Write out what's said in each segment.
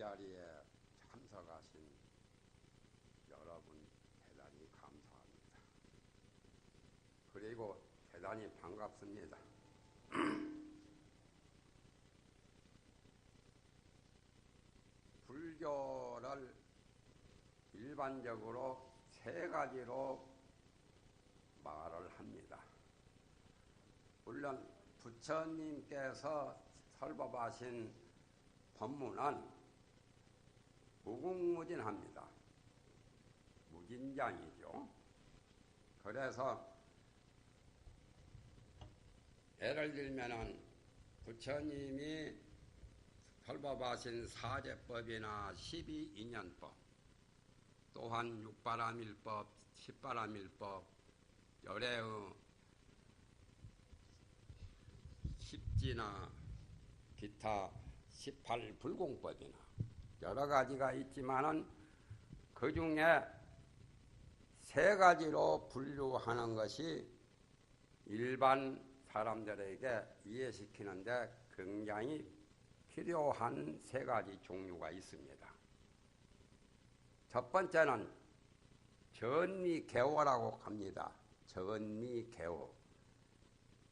자리에 참석하신 여러분 대단히 감사합니다. 그리고 대단히 반갑습니다. 불교를 일반적으로 세 가지로 말을 합니다. 물론 부처님께서 설법하신 법문은 무궁무진합니다. 무진장이죠. 그래서 예를 들면은 부처님이 설법하신 사제법이나 12인연법, 또한 육바라밀법, 십바라밀법, 열애의 십지나 기타 18불공법이나 여러 가지가 있지만은 그 중에 세 가지로 분류하는 것이 일반 사람들에게 이해시키는데 굉장히 필요한 세 가지 종류가 있습니다. 첫 번째는 전미개호라고 합니다. 전미개호.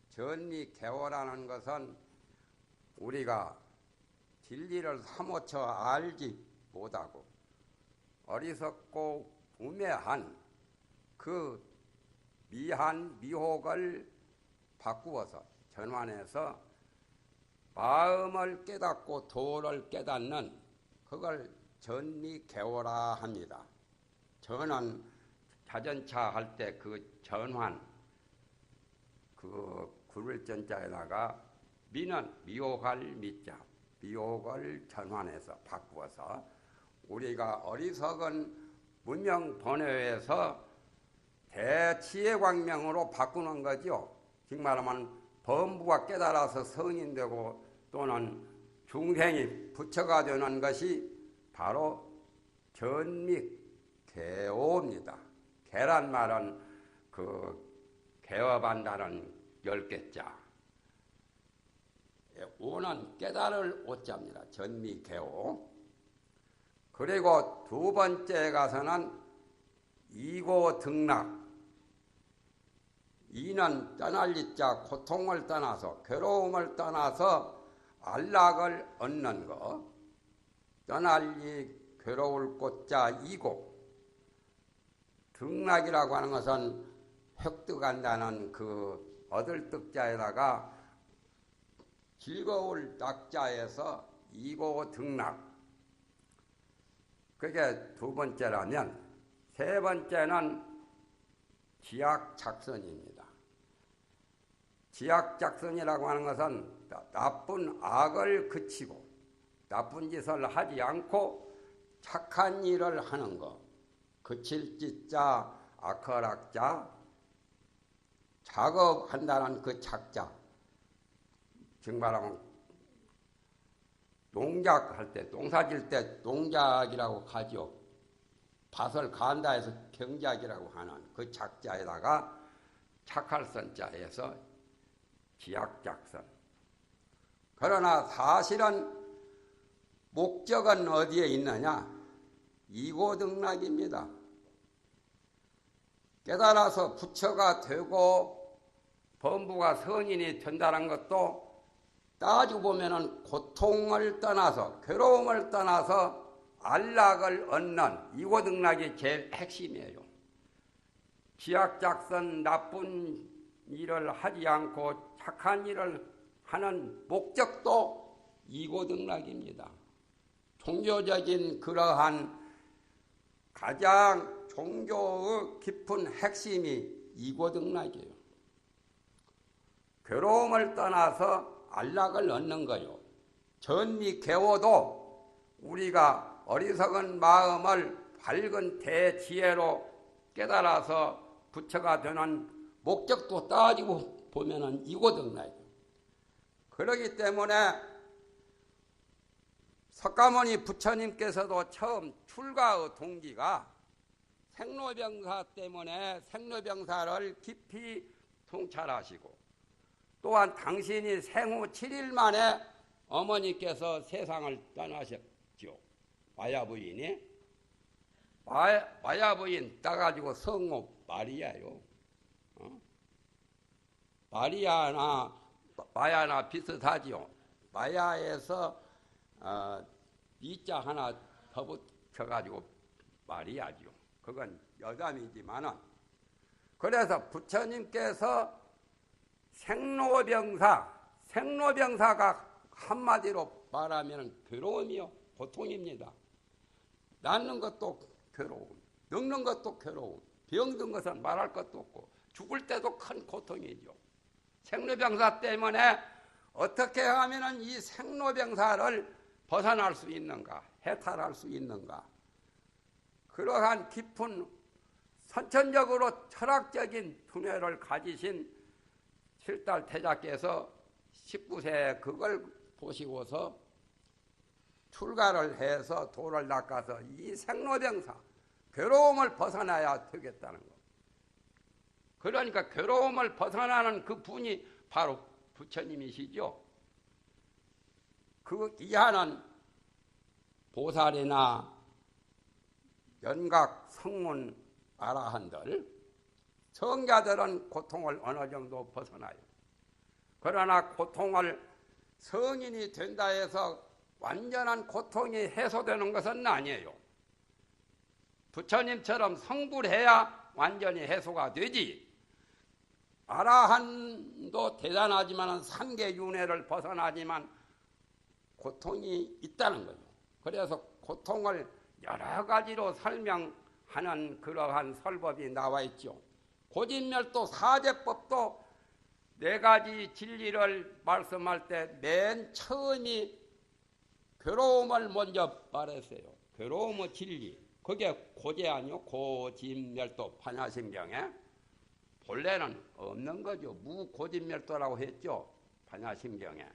전미개호라는 것은 우리가 진리를 사무쳐 알지 못하고 어리석고 우매한 그 미혹을 바꾸어서 전환해서 마음을 깨닫고 도를 깨닫는 그걸 전미개호라 합니다. 전은 자전차 할 때 그 전환, 그 굴을 전자에다가 미는 미혹할 미자, 미혹을 전환해서 바꾸어서 우리가 어리석은 문명 번뇌에서 대지혜광명으로 바꾸는 거죠. 즉 말하면 범부가 깨달아서 성인되고 또는 중생이 부처가 되는 것이 바로 전미개호입니다. 개란 말은 그 개업한다는 10개자. 오는 깨달을 오자입니다. 전미개호. 그리고 두 번째 가서는 이고등락. 이는 떠날 이자, 고통을 떠나서 괴로움을 떠나서 안락을 얻는 것. 떠날 이 괴로울 꽃자 이고. 등락이라고 하는 것은 획득한다는 그 얻을 득자에다가 즐거울 낙자에서 이고등락. 그게 두 번째라면 세 번째는 지약작선입니다. 지약작선이라고 하는 것은 나쁜 악을 그치고 나쁜 짓을 하지 않고 착한 일을 하는 것. 그칠 짓자, 악허락자, 작업한다는 그 작자. 즉 말하면 농작할 때, 농사질 때 농작이라고 하죠. 밭을 간다 해서 경작이라고 하는 그 작자에다가 착할 선자에서 지약작선. 그러나 사실은 목적은 어디에 있느냐? 이고등락입니다. 깨달아서 부처가 되고 범부가 성인이 된다는 것도 따지고 보면은 고통을 떠나서 괴로움을 떠나서 안락을 얻는 이고등락이 제일 핵심이에요. 지약작선 나쁜 일을 하지 않고 착한 일을 하는 목적도 이고등락입니다. 종교적인 그러한 가장 종교의 깊은 핵심이 이고등락이에요. 괴로움을 떠나서 안락을 얻는 거요. 전미개호도 우리가 어리석은 마음을 밝은 대지혜로 깨달아서 부처가 되는 목적도 따지고 보면은 이고등락이에요. 그렇기 때문에 석가모니 부처님께서도 처음 출가의 동기가 생로병사 때문에 생로병사를 깊이 통찰하시고 또한 당신이 생후 7일 만에 어머니께서 세상을 떠나셨죠. 마야부인이 마야부인 따가지고 성모 마리아요. 마리아나 마야나 비슷하지요. 마야에서 이자 하나 더 붙여가지고 마리아지요. 그건 여담이지만은, 그래서 부처님께서 생로병사가 한마디로 말하면 괴로움이요, 고통입니다. 낳는 것도 괴로움, 늙는 것도 괴로움, 병든 것은 말할 것도 없고 죽을 때도 큰 고통이죠. 생로병사 때문에 어떻게 하면 이 생로병사를 벗어날 수 있는가, 해탈할 수 있는가, 그러한 깊은 선천적으로 철학적인 두뇌를 가지신 칠달 태자께서 19세에 그걸 보시고서 출가를 해서 도를 닦아서 이 생로병사, 괴로움을 벗어나야 되겠다는 것. 그러니까 괴로움을 벗어나는 그 분이 바로 부처님이시죠. 그 이하는 보살이나 연각, 성문, 아라한들, 성자들은 고통을 어느 정도 벗어나요. 그러나 고통을 성인이 된다 해서 완전한 고통이 해소되는 것은 아니에요. 부처님처럼 성불해야 완전히 해소가 되지. 아라한도 대단하지만 삼계 윤회를 벗어나지만 고통이 있다는 거죠. 그래서 고통을 여러 가지로 설명하는 그러한 설법이 나와 있죠. 고진멸도 사제법도 네 가지 진리를 말씀할 때 맨 처음이 괴로움을 먼저 말했어요. 괴로움의 진리. 그게 고제 아니요? 고진멸도 반야심경에. 본래는 없는 거죠. 무고진멸도라고 했죠. 반야심경에.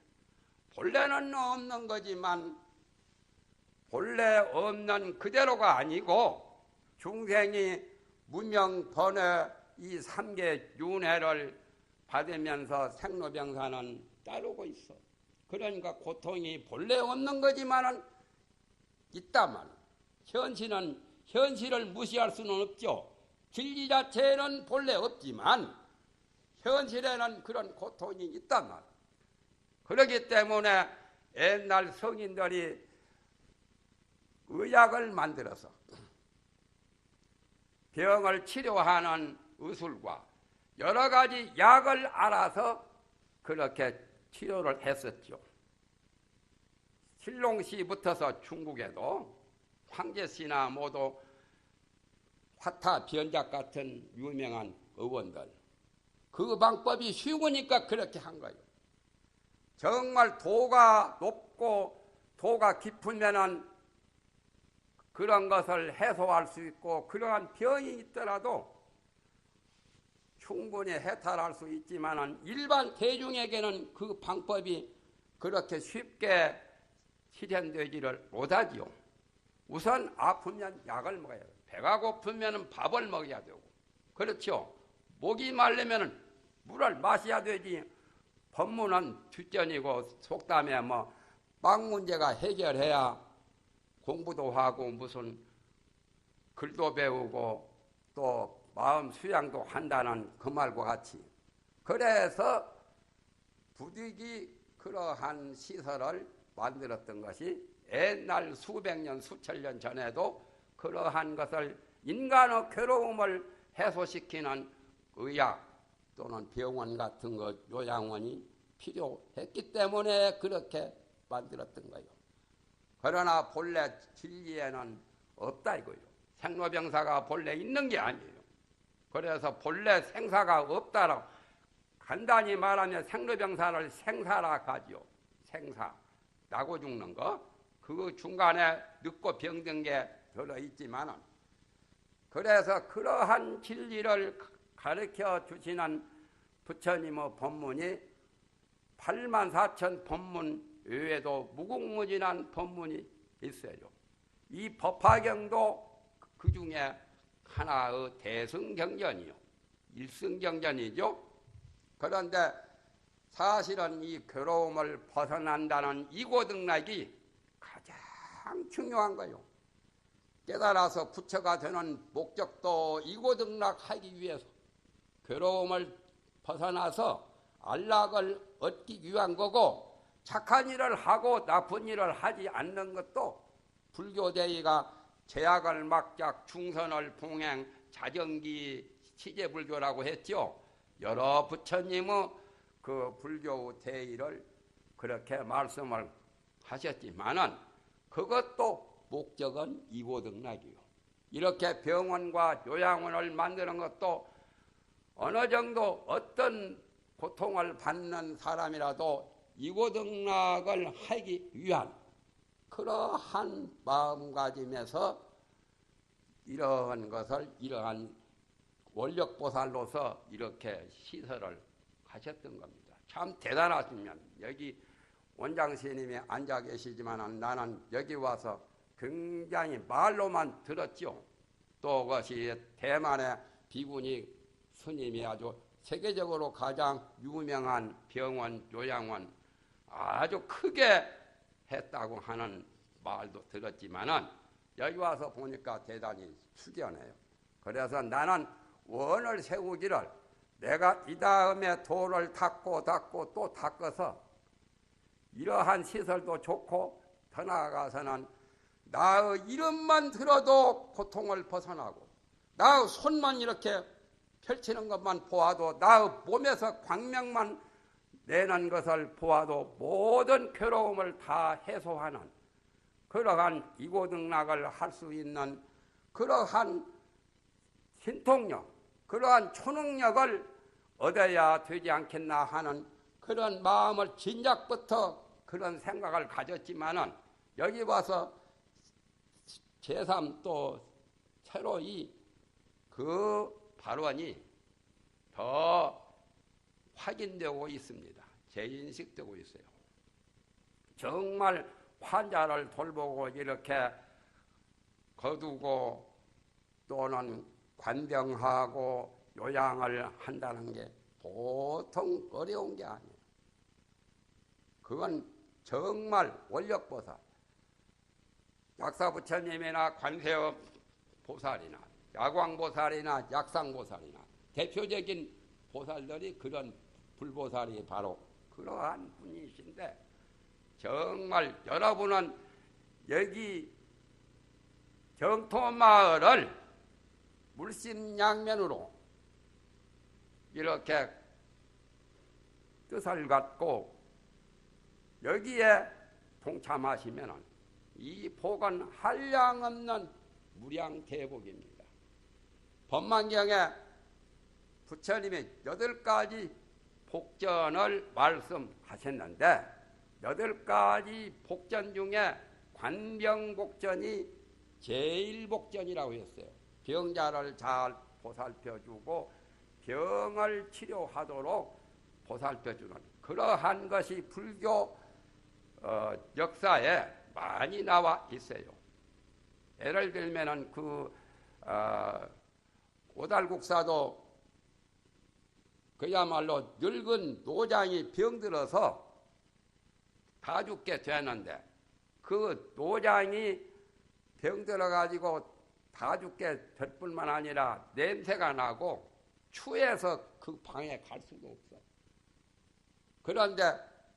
본래는 없는 거지만 본래 없는 그대로가 아니고 중생이 문명 번외 이 삼계 윤회를 받으면서 생로병사는 따르고 있어. 그러니까 고통이 본래 없는 거지만은 있다만 현실을 무시할 수는 없죠. 진리 자체는 본래 없지만 현실에는 그런 고통이 있단 말이에요. 그렇기 때문에 옛날 성인들이 의약을 만들어서 병을 치료하는 의술과 여러 가지 약을 알아서 그렇게 치료를 했었죠. 신롱시부터서 중국에도 황제씨나 모두 화타, 변작 같은 유명한 의원들, 그 방법이 쉬우니까 그렇게 한 거예요. 정말 도가 높고 도가 깊으면은 그런 것을 해소할 수 있고 그러한 병이 있더라도 충분히 해탈할 수 있지만은 일반 대중에게는 그 방법이 그렇게 쉽게 실현되지를 못하지요. 우선 아프면 약을 먹어야 돼요. 배가 고프면 밥을 먹어야 되고, 그렇죠. 목이 마르면 물을 마셔야 되지. 법문은 뒷전이고 속담에 빵 문제가 해결해야 공부도 하고 무슨 글도 배우고 또 마음 수양도 한다는 그 말과 같이, 그래서 부득이 그러한 시설을 만들었던 것이 옛날 수백 년 수천 년 전에도 그러한 것을 인간의 괴로움을 해소시키는 의학 또는 병원 같은 것, 요양원이 필요했기 때문에 그렇게 만들었던 거예요. 그러나 본래 진리에는 없다 이거예요. 생로병사가 본래 있는 게 아니에요. 그래서 본래 생사가 없다라고 간단히 말하면 생로병사를 생사라 가지요. 생사, 나고 죽는 거. 그 중간에 늙고 병든 게 들어있지만은, 그래서 그러한 진리를 가르쳐 주시는 부처님의 법문이 84,000 법문 외에도 무궁무진한 법문이 있어요. 이 법화경도 그 중에 하나의 대승경전이요. 일승경전이죠. 그런데 사실은 이 괴로움을 벗어난다는 이고등락이 가장 중요한 거예요. 깨달아서 부처가 되는 목적도 이고등락하기 위해서 괴로움을 벗어나서 안락을 얻기 위한 거고, 착한 일을 하고 나쁜 일을 하지 않는 것도 불교대의가 제약을 막작 중선을 봉행 자정기 시제불교라고 했죠. 여러 부처님의 그 불교 대의를 그렇게 말씀을 하셨지만은 그것도 목적은 이고등락이요. 이렇게 병원과 요양원을 만드는 것도 어느 정도 어떤 고통을 받는 사람이라도 이고등락을 하기 위한 그러한 마음가짐에서 이러한 원력보살로서 이렇게 시설을 하셨던 겁니다. 참 대단하십니다. 여기 원장스님이 앉아 계시지만 나는 여기 와서 굉장히 말로만 들었죠. 또 그것이 대만의 비구니 스님이 아주 세계적으로 가장 유명한 병원, 요양원 아주 크게 했다고 하는 말도 들었지만은 여기 와서 보니까 대단히 숙연해요. 그래서 나는 원을 세우기를 내가 이 다음에 돌을 닦고 또 닦아서 이러한 시설도 좋고 더 나아가서는 나의 이름만 들어도 고통을 벗어나고 나의 손만 이렇게 펼치는 것만 보아도 나의 몸에서 광명만 내는 것을 보아도 모든 괴로움을 다 해소하는 그러한 이고등락을 할 수 있는 그러한 신통력, 그러한 초능력을 얻어야 되지 않겠나 하는 그런 마음을 진작부터 그런 생각을 가졌지만은 여기 와서 제3 또 새로이 그 발언이 더 확인되고 있습니다. 재인식되고 있어요. 정말 환자를 돌보고 이렇게 거두고 또는 관병하고 요양을 한다는 게 보통 어려운 게 아니에요. 그건 정말 원력보살, 약사부처님이나 관세음 보살이나 야광보살이나 약상보살이나 대표적인 보살들이 그런 불보살이 바로 그러한 분이신데, 정말 여러분은 여기 정토마을을 물심양면으로 이렇게 뜻을 갖고 여기에 동참하시면 이 복은 한량없는 무량대복입니다. 법만경에 부처님이 8가지 복전을 말씀하셨는데 8가지 복전 중에 관병복전이 제일 복전이라고 했어요. 병자를 잘 보살펴주고 병을 치료하도록 보살펴주는 그러한 것이 불교 역사에 많이 나와 있어요. 예를 들면은 오달국사도 그야말로 늙은 노장이 병들어서 다 죽게 되는데 그 노장이 병들어가지고 다 죽게 될 뿐만 아니라 냄새가 나고 추해서 그 방에 갈 수도 없어. 그런데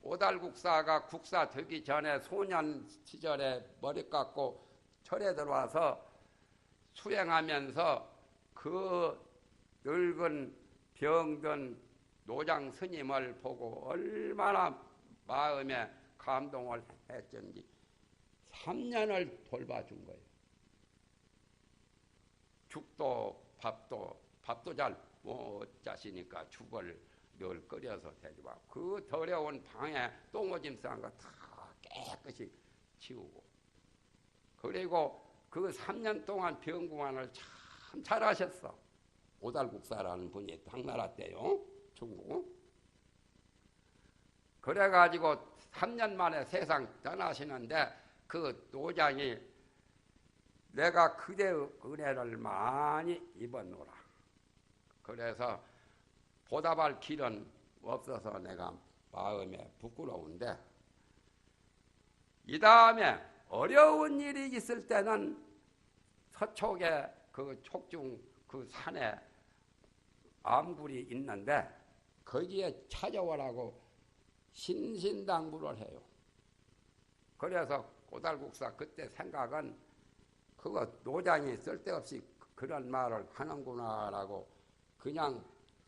오달국사가 국사 되기 전에 소년 시절에 머리 깎고 절에 들어와서 수행하면서 그 늙은 병든 노장 스님을 보고 얼마나 마음에 감동을 했던지 3년을 돌봐준 거예요. 죽도 밥도 잘 못 자시니까 죽을 늘 끓여서 데려와 그 더러운 방에 똥오줌 싼 거 다 깨끗이 치우고, 그리고 그 3년 동안 병구만을 참 잘하셨어. 오달국사라는 분이 당나라 때요, 중국. 그래가지고 3년 만에 세상 떠나시는데 그 노장이 내가 그대의 은혜를 많이 입었노라. 그래서 보답할 길은 없어서 내가 마음에 부끄러운데 이 다음에 어려운 일이 있을 때는 서쪽에 그 촉중 그 산에 암굴이 있는데 거기에 찾아오라고 신신당부를 해요. 그래서 오달국사 그때 생각은 그거 노장이 쓸데없이 그런 말을 하는구나라고 그냥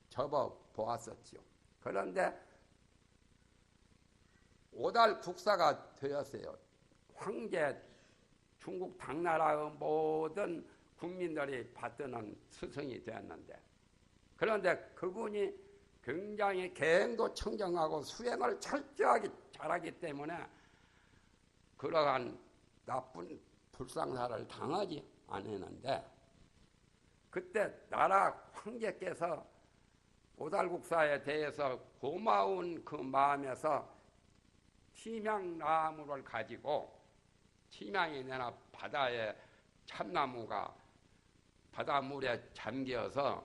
접어 보았었지요. 그런데 오달국사가 되었어요. 황제 중국 당나라의 모든 국민들이 받드는 스승이 되었는데, 그런데 그분이 굉장히 계행도 청정하고 수행을 철저하게 잘하기 때문에 그러한 나쁜 불상사를 당하지 않았는데, 그때 나라 황제께서 오달국사에 대해서 고마운 그 마음에서 침향나무를 가지고, 침향이 내나 바다에 참나무가 바닷물에 잠겨서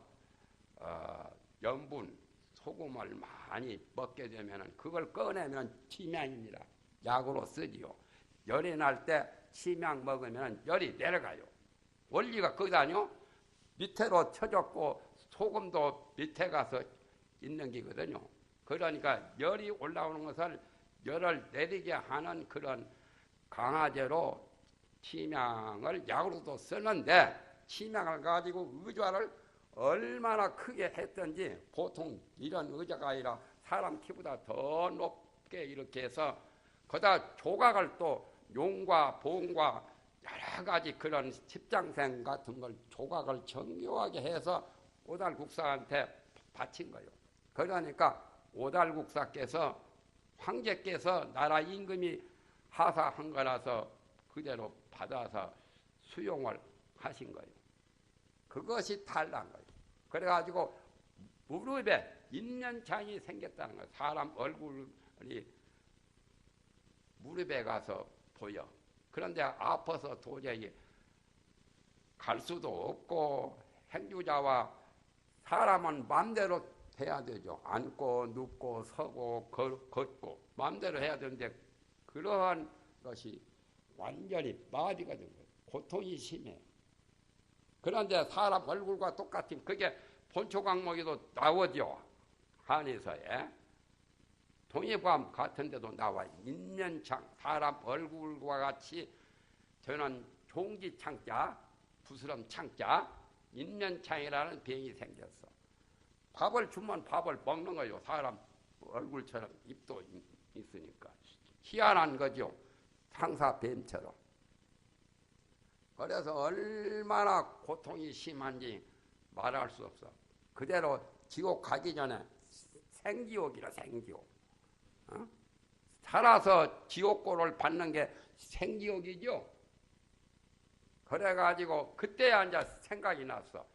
염분, 소금을 많이 먹게 되면 그걸 꺼내면 침향입니다. 약으로 쓰지요. 열이 날 때 침향 먹으면 열이 내려가요. 원리가 거기다뇨. 밑으로 쳐졌고 소금도 밑에 가서 있는 게거든요. 그러니까 열이 올라오는 것을 열을 내리게 하는 그런 강화제로 침향을 약으로도 쓰는데, 침향을 가지고 의자를 얼마나 크게 했던지, 보통 이런 의자가 아니라 사람 키보다 더 높게 이렇게 해서 거기다 조각을 또 용과 봉과 여러 가지 그런 십장생 같은 걸 조각을 정교하게 해서 오달국사한테 바친 거예요. 그러니까 오달국사께서 황제께서 나라 임금이 하사한 거라서 그대로 받아서 수용을 하신 거예요. 그것이 탈난 거예요. 그래가지고 무릎에 인면창이 생겼다는 거예요. 사람 얼굴이 무릎에 가서 보여. 그런데 아파서 도저히 갈 수도 없고, 행주자와 사람은 마음대로 해야 되죠. 앉고 눕고 서고 걷고 마음대로 해야 되는데 그러한 것이 완전히 마비가 된 거예요. 고통이 심해. 그런데 사람 얼굴과 똑같은 그게 본초강목에도 나오죠. 한의서에 동의보암 같은 데도 나와요. 인면창, 사람 얼굴과 같이 저는 종지창자, 부스럼 창자, 인면창이라는 병이 생겼어. 밥을 주면 밥을 먹는 거예요. 사람 얼굴처럼 입도 있으니까. 희한한 거죠. 상사뱀처럼. 그래서 얼마나 고통이 심한지 말할 수 없어. 그대로 지옥 가기 전에 생지옥이라, 생지옥. 살아서 지옥고를 받는 게 생지옥이죠. 그래가지고 그때 앉아 생각이 났어.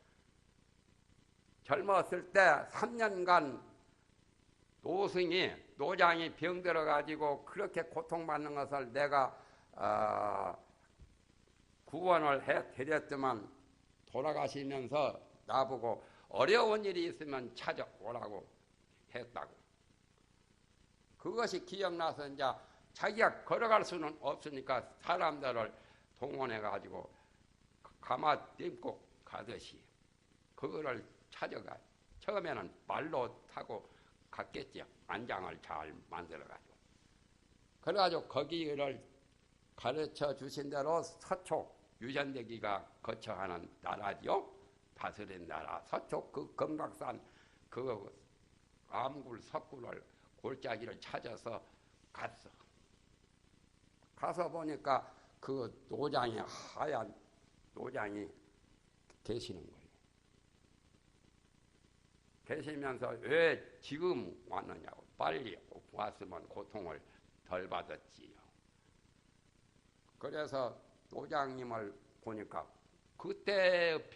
젊었을 때 3년간 노장이 병들어가지고 그렇게 고통받는 것을 내가 구원을 해드렸지만 돌아가시면서 나보고 어려운 일이 있으면 찾아오라고 했다고. 그것이 기억나서 이제 자기가 걸어갈 수는 없으니까 사람들을 동원해가지고 가마 띄고 가듯이 그거를 찾아가. 처음에는 말로 타고 갔겠죠. 안장을 잘 만들어가지고. 그래가지고 거기를 가르쳐 주신 대로 서촉, 유전대기가 거쳐가는 나라죠. 다스린 나라. 서촉 그 금각산 그 암굴 석굴을 골짜기를 찾아서 갔어. 가서 보니까 그 노장이 하얀 노장이 계시는 거예요. 계시면서 왜 지금 왔느냐고. 빨리 왔으면 고통을 덜 받았지요. 그래서 노장님을 보니까 그때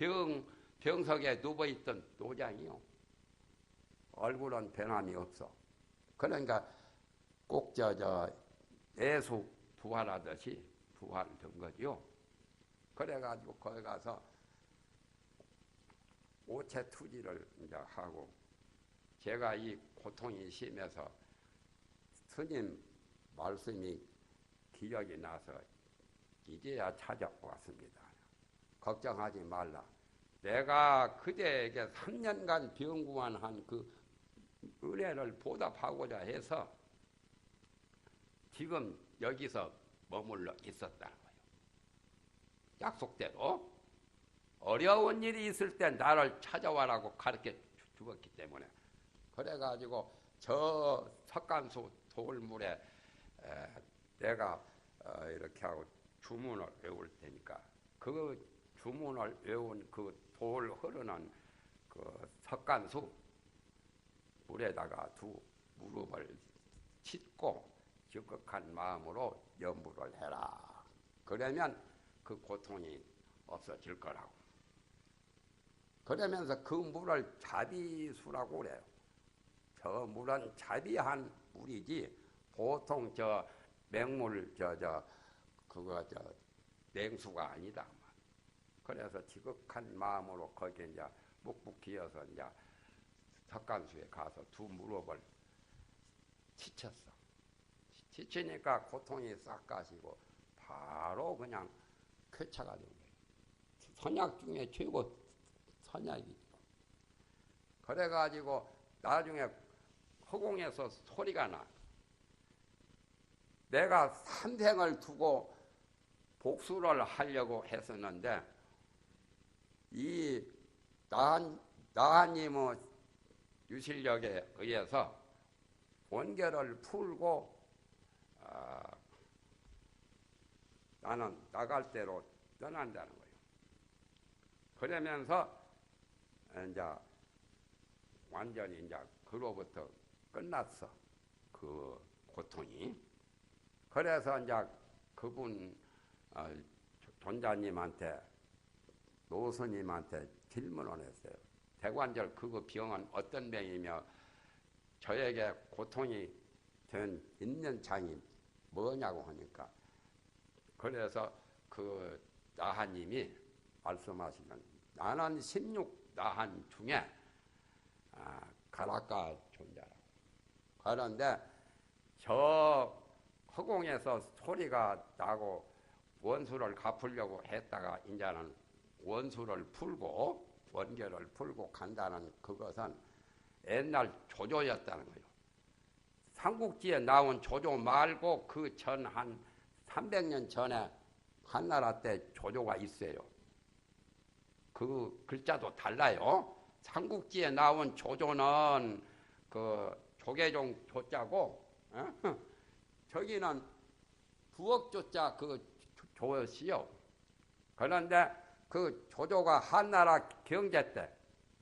병석에 누워있던 노장이요. 얼굴은 변함이 없어. 그러니까 꼭 예수 부활하듯이 부활된 거죠. 그래가지고 거기 가서 오체 투지를 이제 하고, 제가 이 고통이 심해서 스님 말씀이 기억이 나서 이제야 찾아왔습니다. 걱정하지 말라. 내가 그대에게 3년간 병구만한 그 은혜를 보답하고자 해서 지금 여기서 머물러 있었다는 거예요. 약속대로 어려운 일이 있을 때 나를 찾아와라고 가르쳐 주었기 때문에 그래가지고 저 석간수 돌물에 내가 이렇게 하고 주문을 외울 테니까 그 주문을 외운 그 돌 흐르는 그 석간수 물에다가 두 무릎을 싣고 적극한 마음으로 염불을 해라. 그러면 그 고통이 없어질 거라고. 그러면서 그 물을 자비수라고 그래요. 저 물은 자비한 물이지 보통 저 맹물 그거 냉수가 아니다. 그래서 지극한 마음으로 거기에 이제 묵묵 기어서 이제 석간수에 가서 두 무릎을 지쳤어. 지치니까 고통이 싹 가시고 바로 그냥 쾌차가 된 거예요. 선약 중에 최고 선약이죠. 그래가지고 나중에 허공에서 소리가 나. 내가 3생을 두고 복수를 하려고 했었는데 이 나한님의 유실력에 의해서 원결을 풀고 나는 나갈 대로 떠난다는 거예요. 그러면서 이제 완전히 이제 그로부터 끝났어. 그 고통이. 그래서 이제 그분 존자님한테 노스님한테 질문을 했어요. 대관절 그거 병은 어떤 병이며 저에게 고통이 된 있는 장이 뭐냐고 하니까 그래서 그 나한님이 말씀하시는 나는 16나한 중에 가라까 존재라고. 그런데 저 허공에서 소리가 나고 원수를 갚으려고 했다가 이제는 원수를 풀고 원결을 풀고 간다는 그것은 옛날 조조였다는 거예요. 삼국지에 나온 조조 말고 그 전 한 300년 전에 한나라 때 조조가 있어요. 그 글자도 달라요. 삼국지에 나온 조조는 그 조계종 조자고 저기는 부엌조자 그 조였이요. 그런데 그 조조가 한나라 경제 때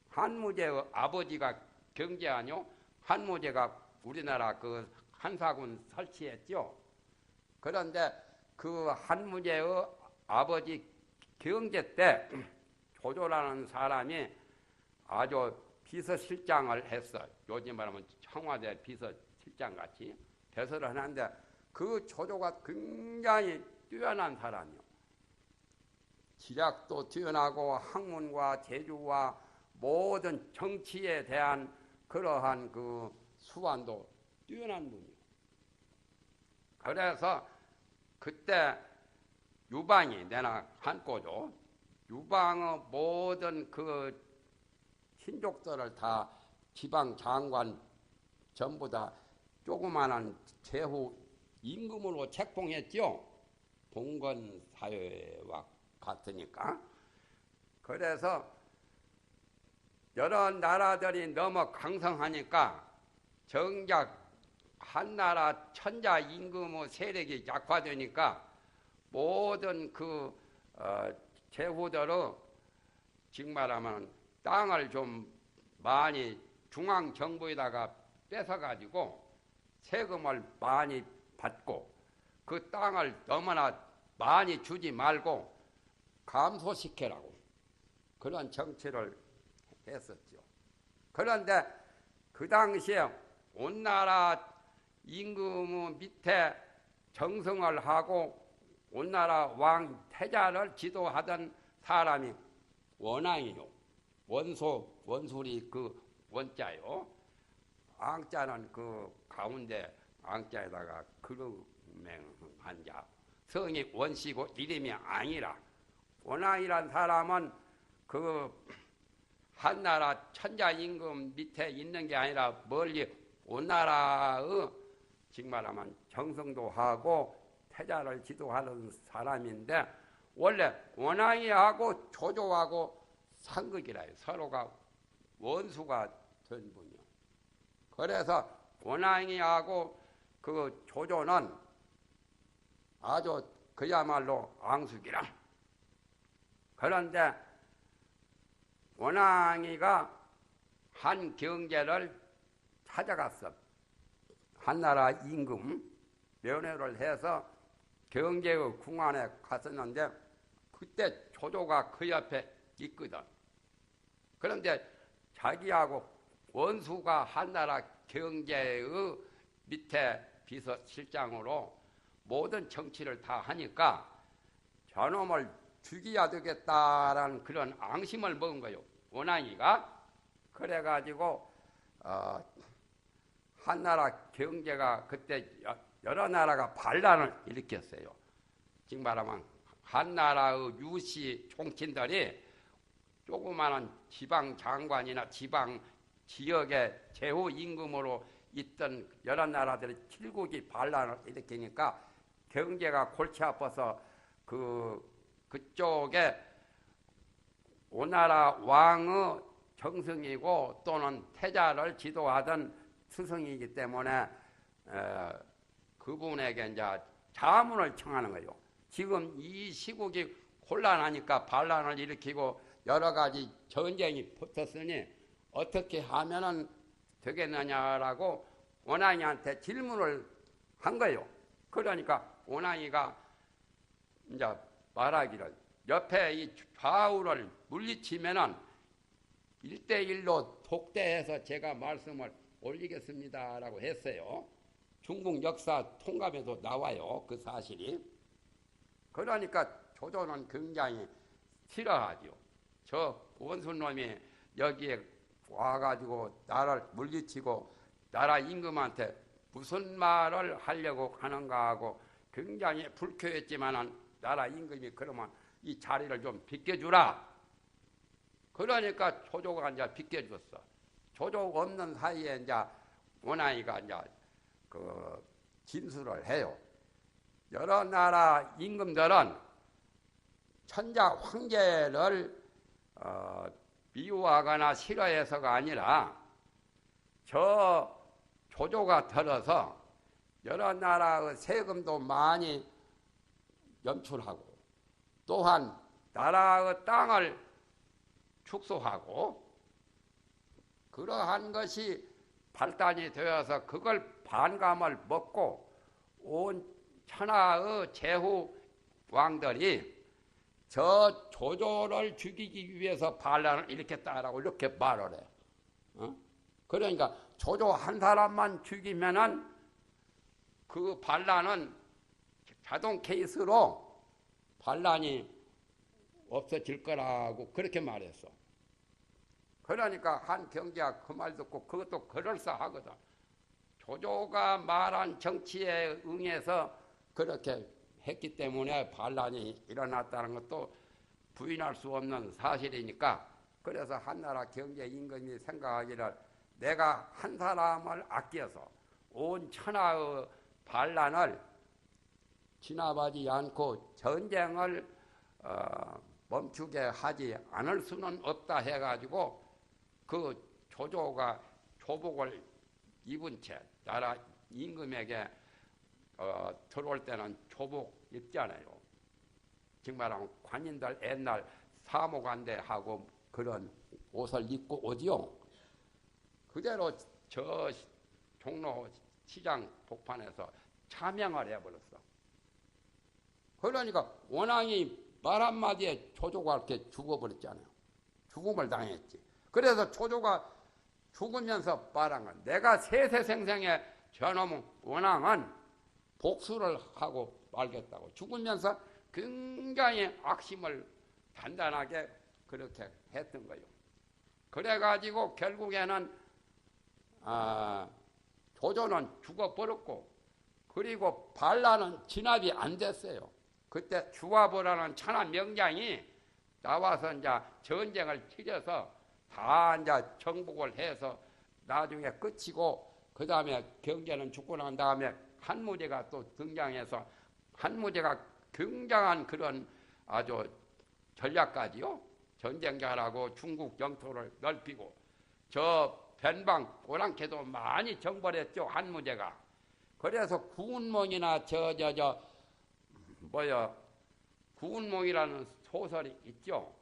한무제의 아버지가 경제하뇨. 한무제가 우리나라 그 한사군 설치했죠. 그런데 그 한무제의 아버지 경제 때 조조라는 사람이 아주 비서실장을 했어. 요즘 말하면 청와대 비서실장 같이 대서를 하는데 그 조조가 굉장히 뛰어난 사람이요. 지략도 뛰어나고 학문과 재주와 모든 정치에 대한 그러한 그 수완도 뛰어난 분이요. 그래서 그때 유방이 내나 한꼬죠. 유방의 모든 그 신족들을 다 지방 장관 전부 다 조그마한 제후 임금으로 책봉했죠. 봉건 사회와 같으니까. 그래서 여러 나라들이 너무 강성하니까 정작 한나라 천자 임금의 세력이 약화되니까 모든 그 제후들의 즉 말하면 땅을 좀 많이 중앙정부에다가 뺏어가지고 세금을 많이 받고 그 땅을 너무나 많이 주지 말고 감소시키라고 그런 정치를 했었죠. 그런데 그 당시에 온 나라 임금 밑에 정성을 하고 온 나라 왕 태자를 지도하던 사람이 원왕이요. 원술이 그 원자요. 앙자는 그 가운데 앙자에다가 그루맹한 자. 성이 원씨고 이름이 앙이라. 원앙이란 사람은 그 한나라 천자임금 밑에 있는 게 아니라 멀리 온 나라의 즉 말하면 정성도 하고 태자를 지도하는 사람인데 원래 원앙이하고 조조하고 상극이라요. 서로가 원수가 된 분이요. 그래서 원앙이하고 그 조조는 아주 그야말로 앙숙이라. 그런데 원앙이가 한 경제를 찾아갔어. 한나라 임금 면회를 해서 경제의 궁안에 갔었는데 그때 조조가 그 옆에 있거든. 그런데 자기하고 원수가 한나라 경제의 밑에 비서실장으로 모든 정치를 다 하니까 저놈을 죽여야 되겠다라는 그런 앙심을 먹은 거예요. 원앙이가. 그래가지고 한나라 경제가 그때 여러 나라가 반란을 일으켰어요. 즉 말하면 한나라의 유시 총친들이 조그마한 지방 장관이나 지방 지역의 제후 임금으로 있던 여러 나라들이 칠국이 반란을 일으키니까 경제가 골치 아파서 그쪽에 오나라 왕의 정승이고 또는 태자를 지도하던 스승이기 때문에 그분에게 이제 자문을 청하는 거예요. 지금 이 시국이 곤란하니까 반란을 일으키고 여러 가지 전쟁이 붙었으니 어떻게 하면은 되겠느냐라고 원앙이한테 질문을 한 거예요. 그러니까 원앙이가 이제 말하기를 옆에 이 좌우를 물리치면은 1대1로 독대해서 제가 말씀을 올리겠습니다라고 했어요. 중국 역사 통감에도 나와요. 그 사실이. 그러니까 조조는 굉장히 싫어하죠. 저 원수놈이 여기에 와가지고 나를 물리치고 나라 임금한테 무슨 말을 하려고 하는가 하고 굉장히 불쾌했지만은 나라 임금이 그러면 이 자리를 좀 비켜주라. 그러니까 조조가 이제 비켜줬어. 조조 없는 사이에 이제 원앙이가 이제 그 진술을 해요. 여러 나라 임금들은 천자 황제를 미워하거나 싫어해서가 아니라 저 조조가 들어서 여러 나라의 세금도 많이 연출하고 또한 나라의 땅을 축소하고 그러한 것이 발단이 되어서 그걸 반감을 먹고 온 천하의 제후 왕들이 저 조조를 죽이기 위해서 반란을 일으켰다라고 이렇게 말을 해요. 그러니까 조조 한 사람만 죽이면은 그 반란은 자동 케이스로 반란이 없어질 거라고 그렇게 말했어. 그러니까 한 경제가 그 말 듣고 그것도 그럴싸하거든. 조조가 말한 정치에 응해서 그렇게 했기 때문에 반란이 일어났다는 것도 부인할 수 없는 사실이니까 그래서 한나라 경제 임금이 생각하기를 내가 한 사람을 아껴서 온 천하의 반란을 진압하지 않고 전쟁을 멈추게 하지 않을 수는 없다 해가지고 그 조조가 조복을 입은 채 나라 임금에게 들어올 때는 조복 입잖아요. 정말하면 관인들 옛날 사모관대하고 그런 옷을 입고 오지요. 그대로 저 종로 시장 복판에서 차명을 해버렸어. 그러니까 원앙이 말 한마디에 조조가 이렇게 죽어버렸잖아요. 죽음을 당했지. 그래서 조조가 죽으면서 말한 건 내가 세세생생에 저놈 원앙은 복수를 하고 말겠다고 죽으면서 굉장히 악심을 단단하게 그렇게 했던 거예요. 그래가지고 결국에는 조조는 죽어버렸고 그리고 반란은 진압이 안 됐어요. 그때 주화보라는 천하 명장이 나와서 이제 전쟁을 치러서 다 이제 정복을 해서 나중에 끝이고, 그 다음에 경제는 죽고 난 다음에 한무제가 또 등장해서 한무제가 굉장한 그런 아주 전략가지요. 전쟁자라고 중국 영토를 넓히고, 저 변방 오랑캐도 많이 정벌했죠, 한무제가. 그래서 구운몽이나 구운몽이라는 소설이 있죠.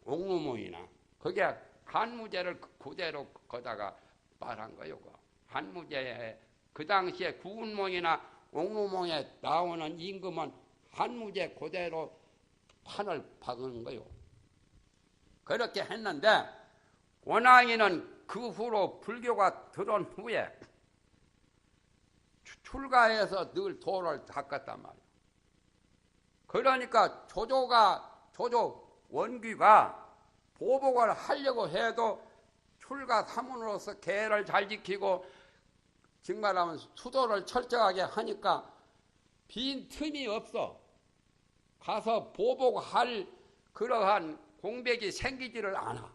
옥루몽이나. 그게 한무제를 그대로 거다가 말한 거요. 한무제에 그 당시에 구운몽이나 옥루몽에 나오는 임금은 한무제 그대로 판을 박은 거요. 그렇게 했는데 원앙이는 그 후로 불교가 들어온 후에 출가해서 늘 도를 닦았단 말이에요. 그러니까 조조 원귀가 보복을 하려고 해도 출가 사문으로서 계를 잘 지키고 정말하면 수도를 철저하게 하니까 빈 틈이 없어. 가서 보복할 그러한 공백이 생기지를 않아.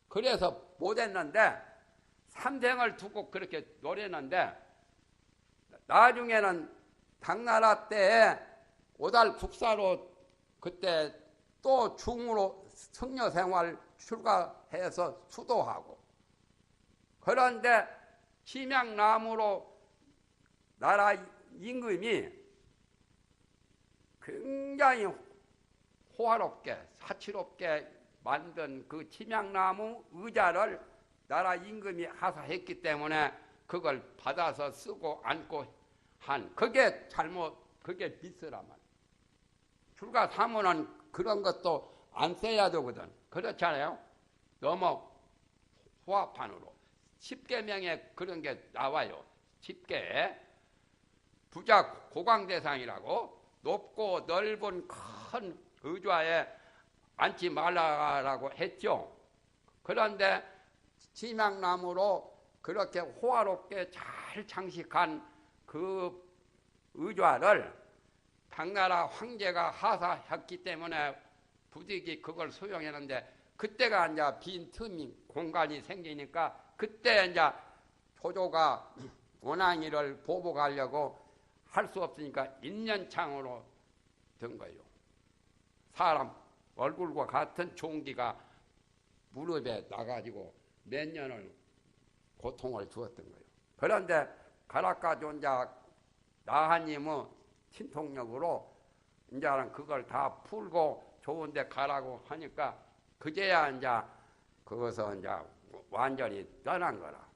그래서 못했는데 삼생을 두고 그렇게 노렸는데 나중에는 당나라 때에 오달 국사로 그때 또 중으로 승려 생활 출가해서 수도하고, 그런데 침양나무로 나라 임금이 굉장히 호화롭게 사치롭게 만든 그 침양나무 의자를 나라 임금이 하사했기 때문에 그걸 받아서 쓰고 앉고 한, 그게 그게 미스란 말이야. 출가 사문은 그런 것도 안 써야 되거든. 그렇잖아요. 너무 호화판으로 10계명에 그런 게 나와요. 10계 부자 고광대상이라고 높고 넓은 큰 의좌에 앉지 말라고 했죠. 그런데 침양나무로 그렇게 호화롭게 잘 장식한 그 의좌를 당나라 황제가 하사했기 때문에 부득이 그걸 수용했는데, 그때가 이제 빈 틈이 공간이 생기니까 그때 이제 조조가 원앙이를 보복하려고 할 수 없으니까 인년창으로 된 거예요. 사람 얼굴과 같은 종기가 무릎에 나가지고 몇 년을 고통을 주었던 거예요. 그런데 가락가 존자 나하님의 친통력으로 이제는 그걸 다 풀고 좋은데 가라고 하니까 그제야 이제 그것을 이제 완전히 떠난 거라.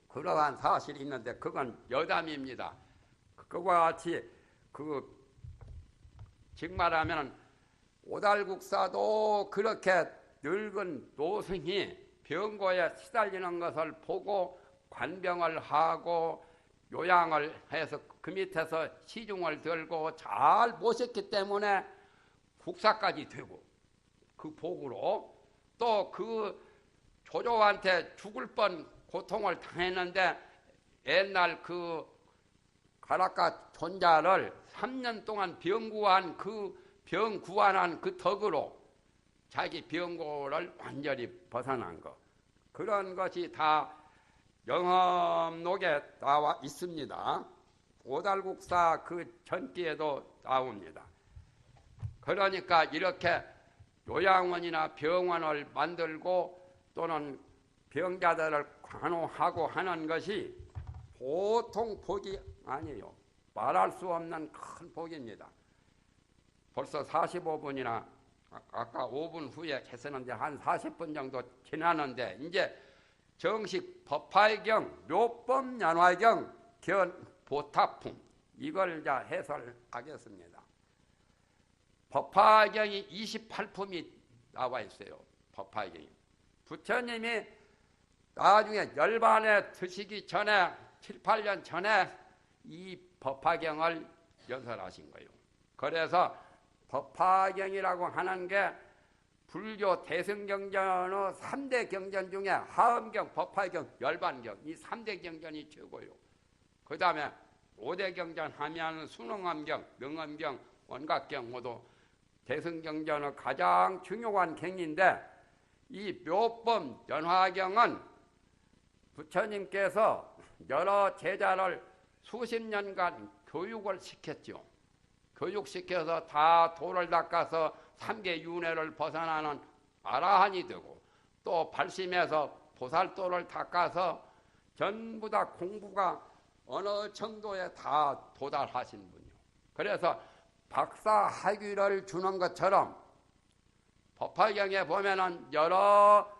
그러한 사실이 있는데 그건 여담입니다. 그와 같이 즉 말하면 오달국사도 그렇게 늙은 노승이 병고에 시달리는 것을 보고 관병을 하고 요양을 해서 그 밑에서 시중을 들고 잘 모셨기 때문에 국사까지 되고, 그 복으로 또 그 조조한테 죽을 뻔 고통을 당했는데 옛날 그 가락가 존자를 3년 동안 병 구한한 그 덕으로 자기 병고를 완전히 벗어난 것, 그런 것이 다 영험록에 나와 있습니다. 오달국사 그 전기에도 나옵니다. 그러니까 이렇게 요양원이나 병원을 만들고 또는 병자들을 관호하고 하는 것이 보통 복이 아니에요. 말할 수 없는 큰 복입니다. 벌써 45분이나 아까 5분 후에 했었는데 한 40분 정도 지나는데 이제 정식 법화경, 묘법연화경, 견보타품 이걸 이제 해설하겠습니다. 법화경이 28품이 나와 있어요. 법화경이. 부처님이 나중에 열반에 드시기 전에 7, 8년 전에 이 법화경을 연설하신 거예요. 그래서 법화경이라고 하는 게 불교 대승경전의 3대 경전 중에 하엄경, 법화경, 열반경 이 3대 경전이 최고요. 그 다음에 5대 경전 하면 순응엄경, 명엄경, 원각경 모두 대승경전의 가장 중요한 경인데, 이 묘법 연화경은 부처님께서 여러 제자를 수십 년간 교육을 시켰죠. 교육시켜서 다 도를 닦아서 삼계 윤회를 벗어나는 아라한이 되고, 또 발심해서 보살도를 닦아서 전부 다 공부가 어느 정도에 다 도달하신 분이요. 그래서 박사학위를 주는 것처럼 법화경에 보면은 여러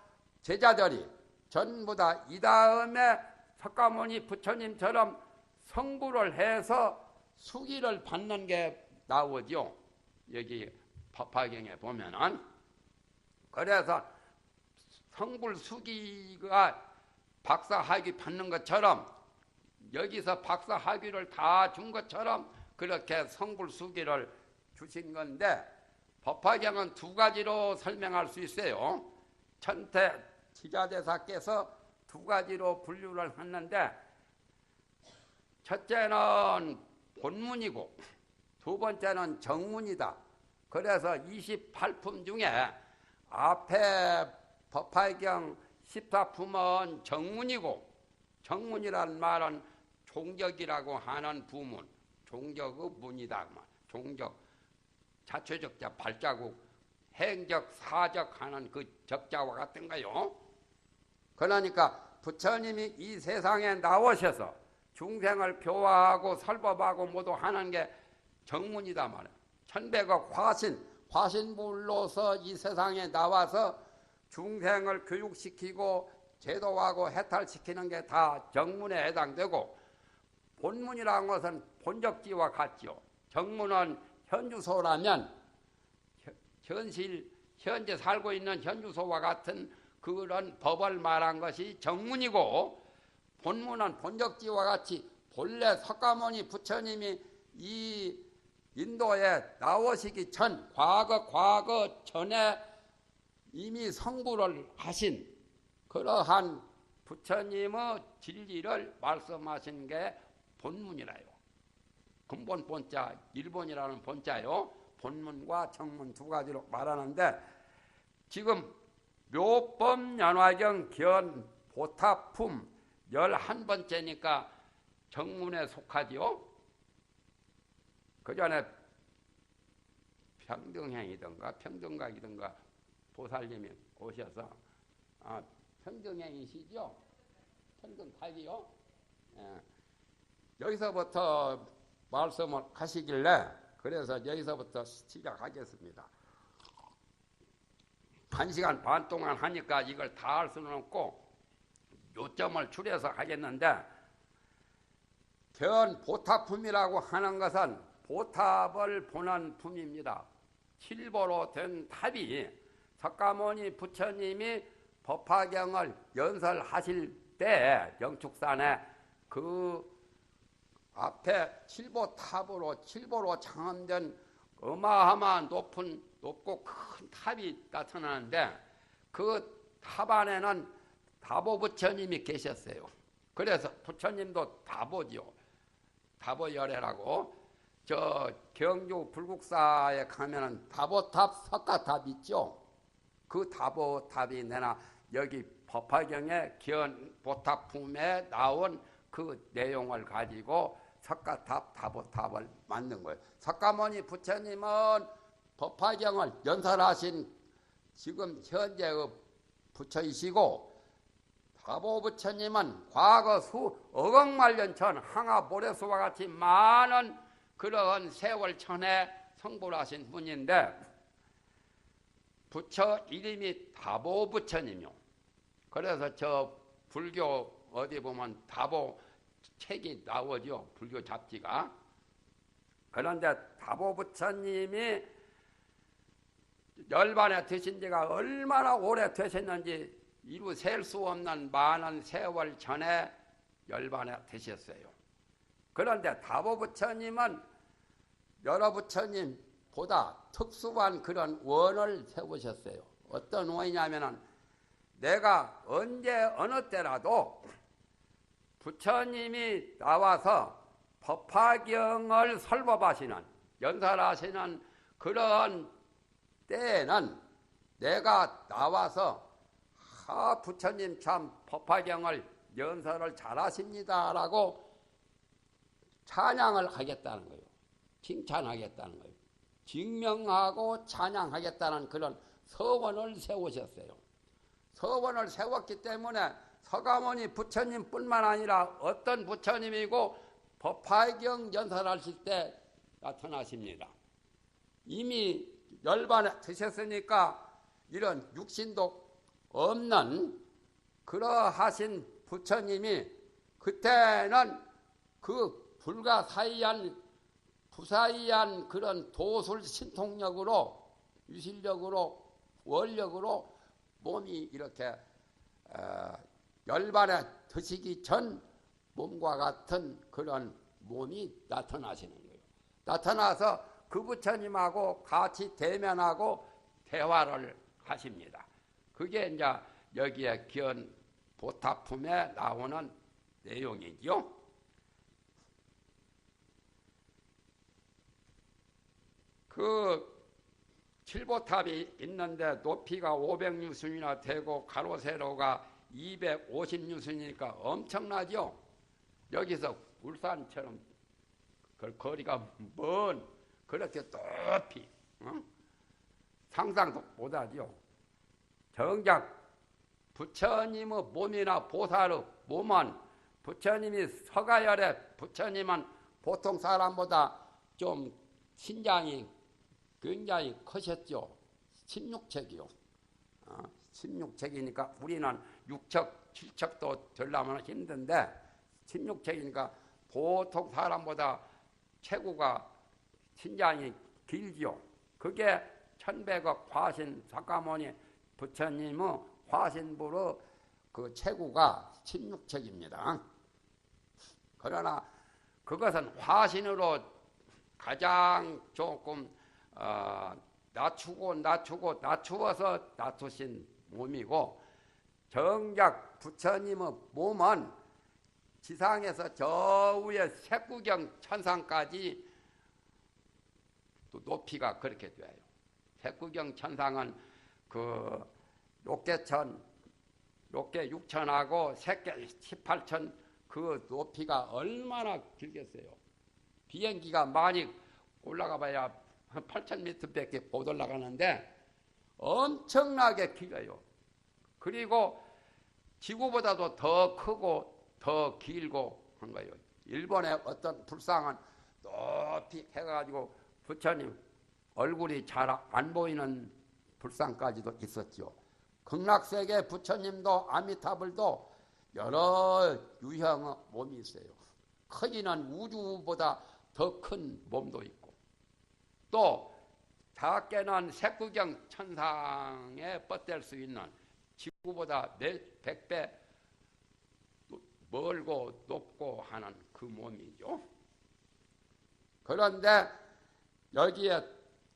제자들이 전부 다 이 다음에 석가모니 부처님처럼 성불을 해서 수기를 받는 게 나오죠. 여기 법화경에 보면은. 그래서 성불 수기가 박사학위 받는 것처럼 여기서 박사학위를 다 준 것처럼 그렇게 성불 수기를 주신 건데, 법화경은 두 가지로 설명할 수 있어요. 천태 지자대사께서 두 가지로 분류를 했는데, 첫째는 본문이고 두 번째는 정문이다. 그래서 28품 중에 앞에 법화경 14품은 정문이고, 정문이란 말은 종격이라고 하는 부문, 종격의 문이다. 종격, 자초적자, 발자국, 행적, 사적 하는 그 적자와 같은 거요. 그러니까 부처님이 이 세상에 나오셔서 중생을 교화하고 설법하고 모두 하는 게 정문이다 말이야. 천백억 화신불로서 이 세상에 나와서 중생을 교육시키고 제도하고 해탈시키는 게 다 정문에 해당되고, 본문이라는 것은 본적지와 같죠. 정문은 현주소라면 현재 살고 있는 현주소와 같은 그런 법을 말한 것이 정문이고, 본문은 본적지와 같이 본래 석가모니 부처님이 이 인도에 나오시기 전 과거 전에 이미 성불을 하신 그러한 부처님의 진리를 말씀하신 게 본문이라요. 근본 본자, 일본이라는 본자요. 본문과 정문 두 가지로 말하는데, 지금 묘법연화경 견 보타품 11번째니까 정문에 속하지요. 그 전에 평등행이든가 평등각이든가 보살님이 오셔서, 평등행이시죠? 평등각이요? 예. 여기서부터 말씀을 하시길래 그래서 여기서부터 시작하겠습니다. 1시간 반 동안 하니까 이걸 다 할 수는 없고 요점을 추려서 하겠는데, 견 보탑품이라고 하는 것은 보탑을 보는 품입니다. 칠보로 된 탑이 석가모니 부처님이 법화경을 연설하실 때 영축산에 그 앞에 칠보로 장엄된 어마어마한 높고 큰 탑이 나타나는데, 그 탑 안에는 다보 부처님이 계셨어요. 그래서 부처님도 다보지요. 다보열애라고. 저 경주 불국사에 가면은 다보탑, 석가탑 있죠. 그 다보탑이 내나 여기 법화경의 견보탑품에 나온 그 내용을 가지고 석가탑, 다보탑을 만든 거예요. 석가모니 부처님은 법화경을 연설하신 지금 현재의 부처이시고, 다보 부처님은 과거 억억만년 전 항아 모래수와 같이 많은 그러한 세월 전에 성불하신 분인데, 부처 이름이 다보 부처님이요. 그래서 저 불교 어디 보면 다보 책이 나오죠. 불교 잡지가. 그런데 다보 부처님이 열반에 되신 지가 얼마나 오래 되셨는지 이루 셀 수 없는 많은 세월 전에 열반에 되셨어요. 그런데 다보 부처님은 여러 부처님보다 특수한 그런 원을 세우셨어요. 어떤 원이냐면은, 내가 언제 어느 때라도 부처님이 나와서 법화경을 설법하시는, 연설하시는 그런 때에는 내가 나와서 부처님 참 법화경을 연설을 잘하십니다라고 찬양을 하겠다는 거예요. 칭찬하겠다는 거예요. 증명하고 찬양하겠다는 그런 서원을 세우셨어요. 서원을 세웠기 때문에 서가모니 부처님뿐만 아니라 어떤 부처님이고 법화경 연설하실 때 나타나십니다. 이미 열반에 드셨으니까 이런 육신도 없는 그러하신 부처님이 그때는 그 부사이한 그런 도술 신통력으로 유실력으로 원력으로 몸이 이렇게 열반에 드시기 전 몸과 같은 그런 몸이 나타나시는 거예요. 나타나서 그 부처님하고 같이 대면하고 대화를 하십니다. 그게 이제 여기에 기원 보타품에 나오는 내용이죠. 그 칠보탑이 있는데 높이가 500유순이나 되고 가로 세로가 250유순이니까 엄청나죠. 여기서 울산처럼 그 거리가 먼 그렇게 높이 상상도 못하죠. 정작 부처님의 몸이나 보살의 몸은 부처님이 서가열의 부처님은 보통 사람보다 좀 신장이 굉장히 크셨죠. 16척이요. 16척이니까 우리는 6척, 7척도 되려면 힘든데 16척이니까 보통 사람보다 체구가 신장이 길죠. 그게 천백억 화신 사가모니 부처님의 화신부로 그 체구가 16척입니다. 그러나 그것은 화신으로 가장 조금 낮추어서 낮추신 몸이고 정작 부처님의 몸은 지상에서 저 위에 색구경 천상까지 또 높이가 그렇게 돼요. 색구경 천상은 그 욕계천, 욕계 6천하고 색계 18천 그 높이가 얼마나 길겠어요. 비행기가 많이 올라가 봐야 8,000m밖에 못 올라가는데 엄청나게 길어요. 그리고 지구보다도 더 크고 더 길고 한 거예요. 일본의 어떤 불상은 높이 해가지고 부처님 얼굴이 잘 안 보이는 불상까지도 있었죠. 극락세계 부처님도 아미타불도 여러 유형의 몸이 있어요. 크기는 우주보다 더 큰 몸도 있고 또 작게는 색구경 천상에 뻗댈 수 있는 지구보다 몇 백배 멀고 높고 하는 그 몸이죠. 그런데 여기에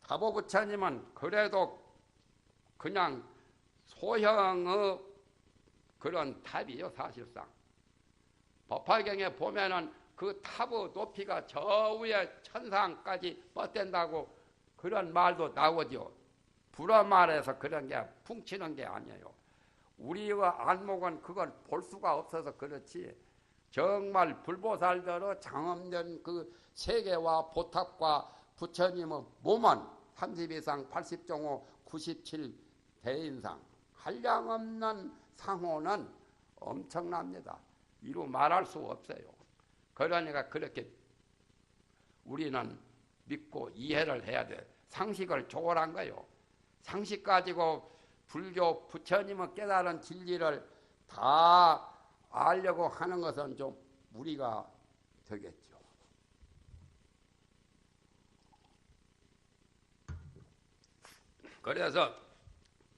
다보부처님은 그래도 그냥 소형의 그런 탑이요. 사실상 법화경에 보면은 그 탑의 높이가 저 위에 천상까지 뻗댄다고 그런 말도 나오죠. 불어 말해서 그런 게 퉁치는 게 아니에요. 우리의 안목은 그걸 볼 수가 없어서 그렇지 정말 불보살대로 장엄된 그 세계와 보탑과 부처님의 몸은 32상 80종호 97대인상 한량없는 상호는 엄청납니다. 이루 말할 수 없어요. 그러니까 그렇게 우리는 믿고 이해를 해야 돼. 상식을 초월한 거예요. 상식 가지고 불교 부처님의 깨달은 진리를 다 알려고 하는 것은 좀 무리가 되겠죠. 그래서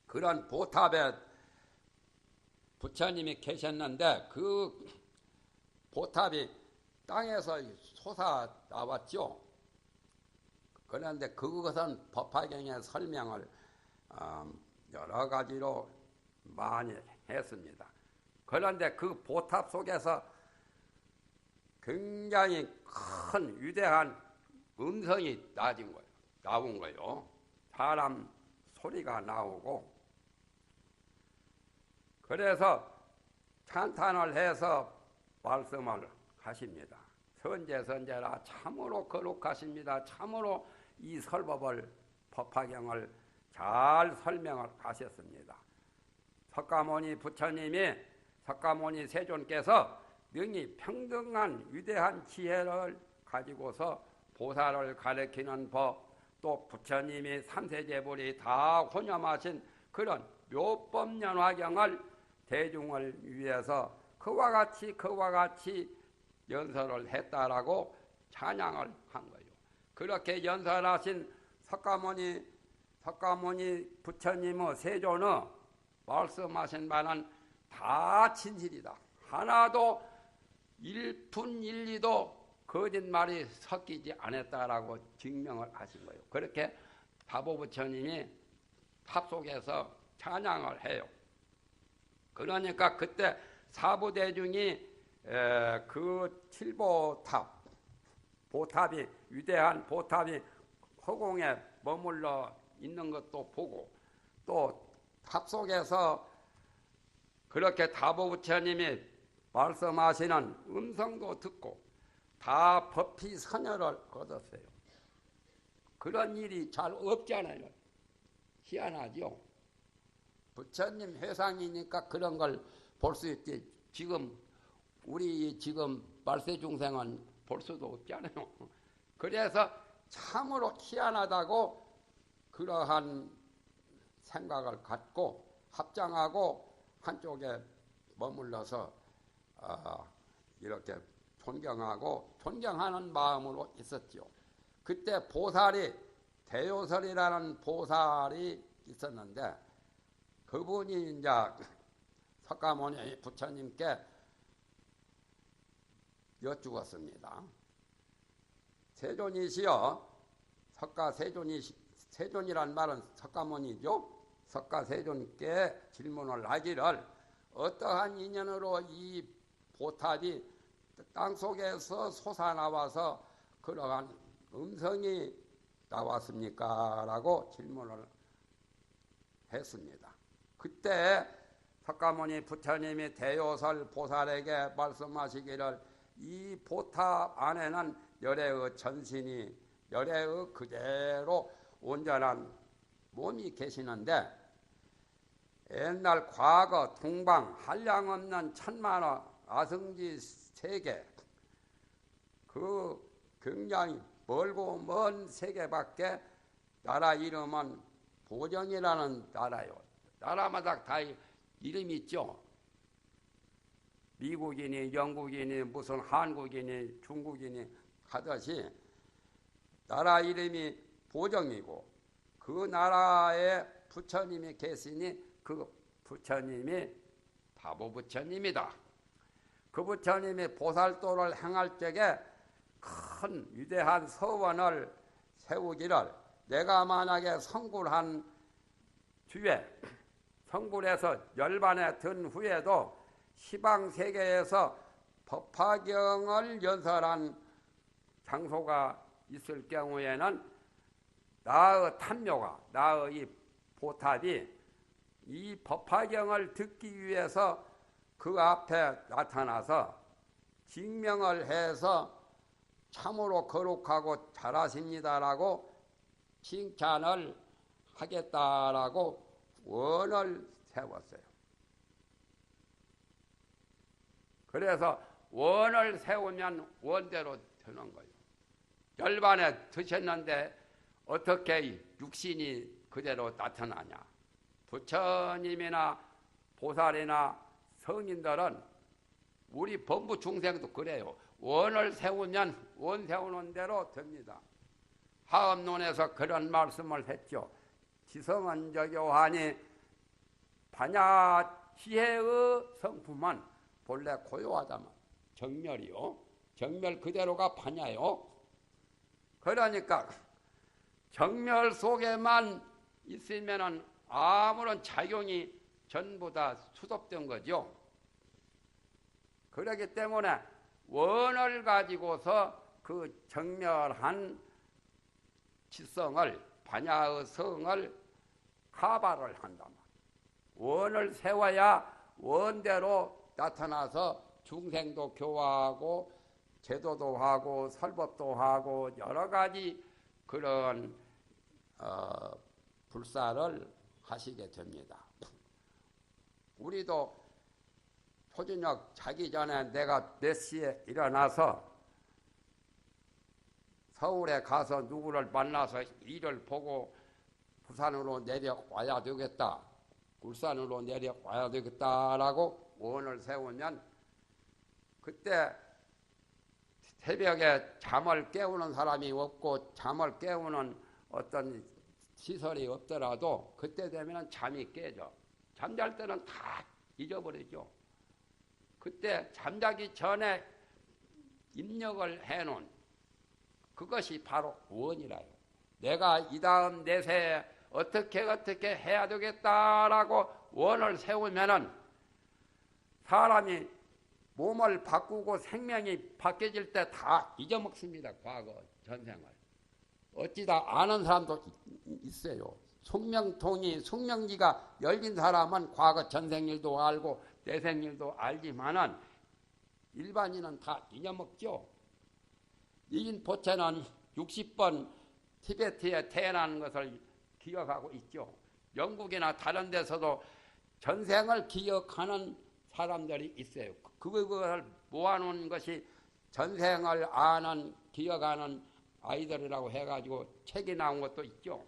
그런 보탑에 부처님이 계셨는데 그 보탑이 땅에서 솟아 나왔죠. 그런데 그것은 법화경의 설명을 여러 가지로 많이 했습니다. 그런데 그 보탑 속에서 굉장히 큰 위대한 음성이 나온 거예요. 사람 소리가 나오고, 그래서 찬탄을 해서 말씀을 하십니다. 선제선제라 참으로 거룩하십니다. 참으로 이 설법을, 법화경을 잘 설명을 하셨습니다. 석가모니 부처님이, 석가모니 세존께서 능히 평등한 위대한 지혜를 가지고서 보살을 가리키는 법, 또 부처님이 삼세제불이 다 혼념하신 그런 묘법연화경을 대중을 위해서 그와 같이 연설을 했다라고 찬양을 한 거예요. 그렇게 연설하신 석가모니 부처님의 세존의 말씀하신 바는 다 진실이다. 하나도 일푼일리도 거짓말이 섞이지 않았다라고 증명을 하신 거예요. 그렇게 다보 부처님이 탑 속에서 찬양을 해요. 그러니까 그때 사부대중이 그 칠보탑, 보탑이, 위대한 보탑이 허공에 머물러 있는 것도 보고, 또 탑 속에서 그렇게 다보 부처님이 말씀하시는 음성도 듣고 다 법히 선열을 거뒀어요. 그런 일이 잘 없잖아요. 희한하죠. 부처님 회상이니까 그런 걸 볼 수 있지. 우리 지금 말세중생은 볼 수도 없잖아요. 그래서 참으로 희한하다고 그러한 생각을 갖고 합장하고 한쪽에 머물러서 이렇게 존경하는 마음으로 있었죠. 그때 보살이, 대요설이라는 보살이 있었는데, 그분이 이제 석가모니 부처님께 여쭈었습니다. 세존이시여, 세존이란 말은 석가모니죠. 석가세존께 질문을 하기를, 어떠한 인연으로 이 보탑이 땅속에서 솟아나와서 그러한 음성이 나왔습니까? 라고 질문을 했습니다. 그때 석가모니 부처님이 대요설 보살에게 말씀하시기를, 이 보탑 안에는 열애의 전신이, 열애의 그대로 온전한 몸이 계시는데, 옛날 과거 동방 한량없는 천만의 아승지 세계, 그 굉장히 멀고 먼 세계밖에 나라 이름은 보정이라는 나라요. 나라마다 다 이름이 있죠. 미국이니 영국이니 무슨 한국이니 중국이니 하듯이 나라 이름이 보정이고, 그 나라에 부처님이 계시니 그 부처님이 다보 부처님이다. 그 부처님이 보살도를 행할 적에 큰 위대한 서원을 세우기를, 내가 만약에 성불한 뒤에, 성불해서 열반에 든 후에도 시방세계에서 법화경을 연설한 장소가 있을 경우에는 나의 탐묘가, 나의 이 보탑이 이 법화경을 듣기 위해서 그 앞에 나타나서 증명을 해서 참으로 거룩하고 잘하십니다라고 칭찬을 하겠다라고 원을 세웠어요. 그래서 원을 세우면 원대로 되는 거예요. 열반에 드셨는데 어떻게 육신이 그대로 나타나냐. 부처님이나 보살이나 성인들은, 우리 범부 중생도 그래요. 원을 세우면 원 세우는 대로 됩니다. 하엄론에서 그런 말씀을 했죠. 지성언저교하니 반야 지혜의 성품은 본래 고요하다만, 정멸이요. 정멸 그대로가 반야요. 그러니까 정멸 속에만 있으면은 아무런 작용이 전부 다 수습된 거죠. 그렇기 때문에 원을 가지고서 그 정멸한 지성을, 반야의 성을 하바를 한단 말이에요. 원을 세워야 원대로 나타나서 중생도 교화하고 제도도 하고 설법도 하고 여러 가지 그런 불사를 하시게 됩니다. 우리도 초저녁 자기 전에 내가 몇 시에 일어나서 서울에 가서 누구를 만나서 일을 보고 부산으로 내려와야 되겠다, 울산으로 내려와야 되겠다라고 원을 세우면 그때 새벽에 잠을 깨우는 사람이 없고 잠을 깨우는 어떤 시설이 없더라도 그때 되면 잠이 깨져. 잠잘 때는 다 잊어버리죠. 그때 잠자기 전에 입력을 해놓은 그것이 바로 원이라요. 내가 이 다음 내세에 어떻게 해야 되겠다라고 원을 세우면은 사람이 몸을 바꾸고 생명이 바뀌어질 때 다 잊어먹습니다. 과거 전생을. 어찌다 아는 사람도 있어요. 숙명지가 열린 사람은 과거 전생일도 알고 내생일도 알지만은 일반인은 다 잊어먹죠. 이인포체는 60번 티베트에 태어나는 것을 기억하고 있죠. 영국이나 다른 데서도 전생을 기억하는 사람들이 있어요. 그걸 모아놓은 것이 전생을 아는, 기억하는 아이들이라고 해가지고 책이 나온 것도 있죠.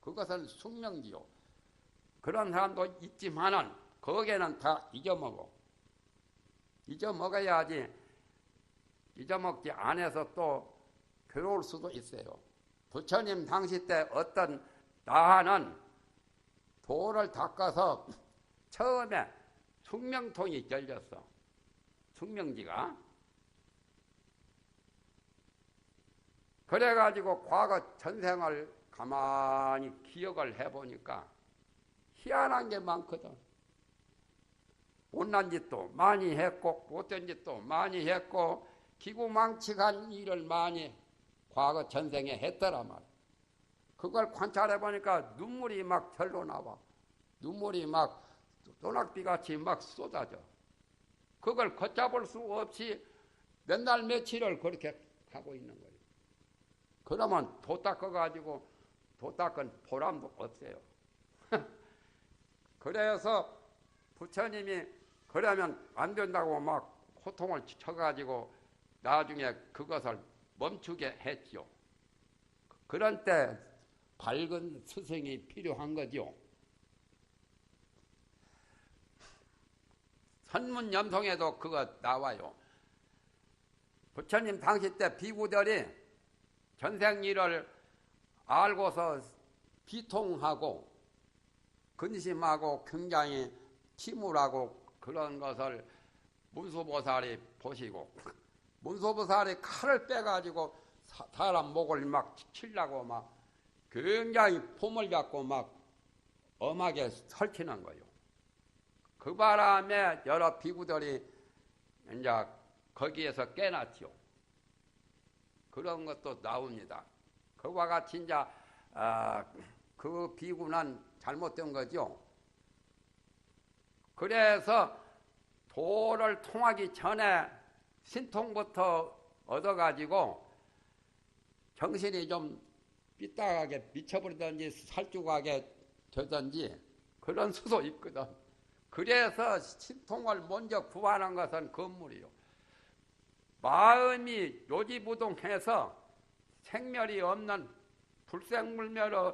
그것은 숙명지요. 그런 사람도 있지만은 거기에는 다 잊어먹어. 잊어먹어야지. 잊어먹지 않아서 또 괴로울 수도 있어요. 부처님 당시 때 어떤 나하는 돌을 닦아서 처음에 숙명통이 열렸어. 숙명지가. 그래가지고 과거 전생을 가만히 기억을 해보니까 희한한 게 많거든. 못난 짓도 많이 했고 못된 짓도 많이 했고 기구망측한 일을 많이 과거 전생에 했더란 말이야. 그걸 관찰해보니까 눈물이 막 절로 나와. 눈물이 막 소낙비같이 막 쏟아져. 그걸 걷잡을 수 없이 몇 날 며칠을 그렇게 하고 있는 거예요. 그러면 도 닦아가지고 도 닦은 보람도 없어요. 그래서 부처님이 그러면 안 된다고 막 호통을 쳐가지고 나중에 그것을 멈추게 했죠. 그런 때 밝은 스승이 필요한 거죠. 선문염송에도 그거 나와요. 부처님 당시 때 비구들이 전생 일을 알고서 비통하고 근심하고 굉장히 침울하고 그런 것을 문수보살이 보시고 문수보살이 칼을 빼가지고 사람 목을 막 치려고 막 굉장히 폼을 잡고 막 엄하게 설치는 거예요. 그 바람에 여러 비구들이 이제 거기에서 깨났죠. 그런 것도 나옵니다. 그와 같이 이제 그 비구는 잘못된 거죠. 그래서 도를 통하기 전에 신통부터 얻어가지고 정신이 좀 삐딱하게 미쳐버리든지 살쭉하게 되든지 그런 수도 있거든. 그래서 신통을 먼저 구하는 것은 건물이요. 마음이 요지부동해서 생멸이 없는 불생불멸의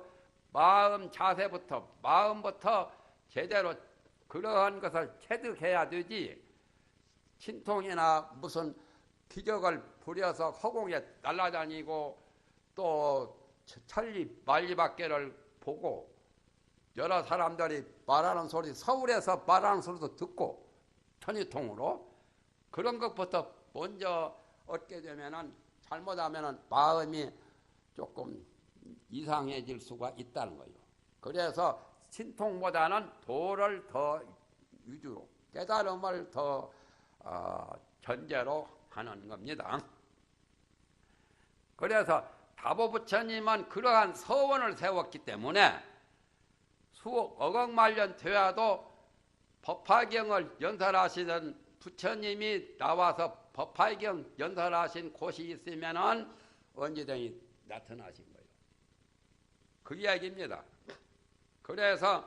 마음 자세부터 마음부터 제대로 그러한 것을 체득해야 되지. 신통이나 무슨 기적을 부려서 허공에 날아다니고 또 천리 만리밖에를 보고 여러 사람들이 말하는 소리, 서울에서 말하는 소리도 듣고 천리통으로 그런 것부터 먼저 얻게 되면은 잘못하면은 마음이 조금 이상해질 수가 있다는 거예요. 그래서 신통보다는 도를 더 위주로, 깨달음을 더 전제로 하는 겁니다. 그래서 다보부처님은 그러한 서원을 세웠기 때문에 수억억 말년 되어도 법화경을 연설하시던 부처님이 나와서 법화경 연설하신 곳이 있으면은 언제든지 나타나신 거예요. 그 이야기입니다. 그래서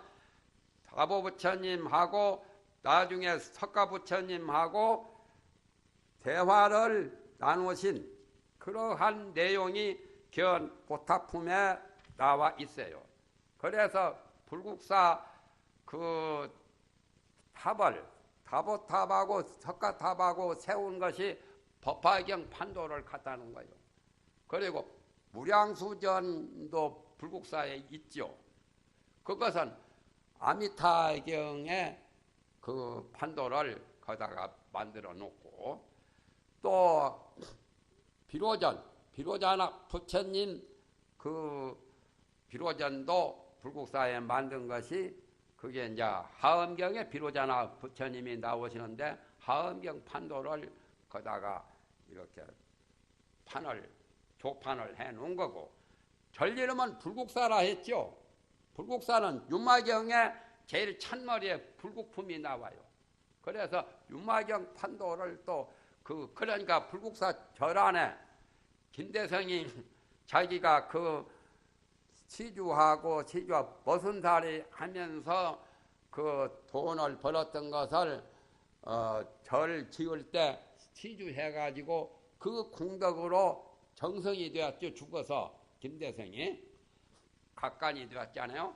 다보 부처님하고 나중에 석가 부처님하고 대화를 나누신 그러한 내용이 견 보타품에 나와 있어요. 그래서 불국사 그 탑을 다보탑하고 석가탑하고 세운 것이 법화경 판도를 갖다는 거예요. 그리고 무량수전도 불국사에 있죠. 그것은 아미타경의 그 판도를 거다가 만들어 놓고 또 비로자나 부처님 그 비로전도 불국사에 만든 것이 그게 이제 하엄경에 비로자나 부처님이 나오시는데 하엄경 판도를 거다가 이렇게 조판을 해 놓은 거고 전이름은 불국사라 했죠. 불국사는 유마경에 제일 찬머리에 불국품이 나와요. 그래서 유마경 판도를 또 그러니까 불국사 절안에 김대성이 자기가 그 시주하고 머슴살이 하면서 그 돈을 벌었던 것을 절 지을 때 시주해가지고 그 공덕으로 정성이 되었죠. 죽어서 김대성이 각간이 되었잖아요.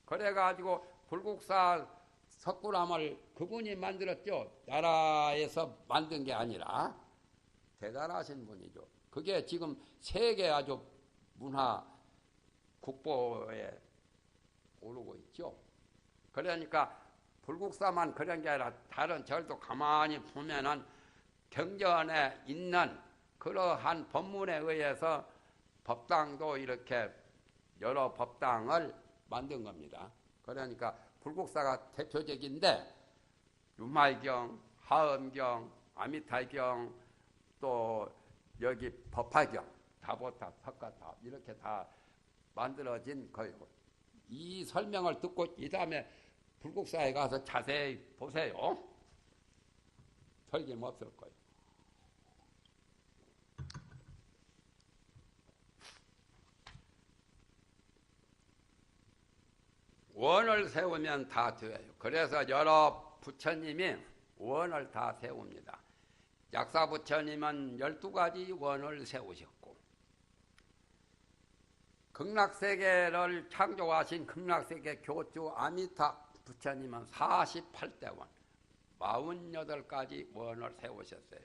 그래가지고 불국사 석굴암을 그분이 만들었죠. 나라에서 만든 게 아니라 대단하신 분이죠. 그게 지금 세계 아주 문화 국보에 오르고 있죠. 그러니까 불국사만 그런 게 아니라 다른 절도 가만히 보면은 경전에 있는 그러한 법문에 의해서 법당도 이렇게 여러 법당을 만든 겁니다. 그러니까 불국사가 대표적인데 유마경, 하엄경, 아미타경 또 여기 법화경, 다보탑, 석가탑 이렇게 다 만들어진 거예요. 이 설명을 듣고 이 다음에 불국사에 가서 자세히 보세요. 틀림없을 거예요. 원을 세우면 다 돼요. 그래서 여러 부처님이 원을 다 세웁니다. 약사 부처님은 12가지 원을 세우셨고 극락세계를 창조하신 극락세계 교주 아미타 부처님은 48대 원, 48가지 원을 세우셨어요.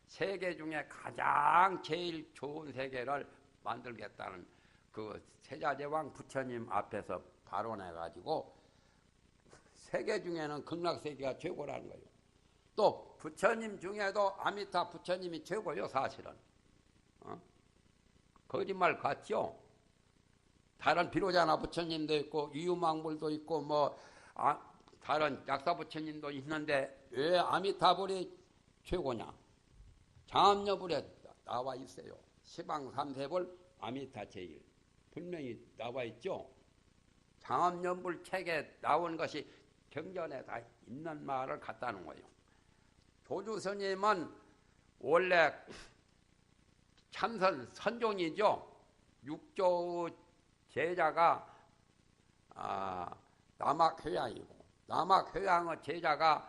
세계 중에 가장 제일 좋은 세계를 만들겠다는 그 세자제왕 부처님 앞에서 발언해가지고 세계 중에는 극락세계가 최고라는 거예요. 또 부처님 중에도 아미타 부처님이 최고요. 사실은 거짓말 같죠. 다른 비로자나 부처님도 있고 이유망불도 있고 다른 약사 부처님도 있는데 왜 아미타불이 최고냐? 장암여불에 나와 있어요. 시방삼세불 아미타 제일 분명히 나와 있죠. 장암여불 책에 나온 것이 경전에 다 있는 말을 갖다는 거예요. 조주스님은 원래 참선 선종이죠. 육조 제자가 남학회양이고 남학회양의 제자가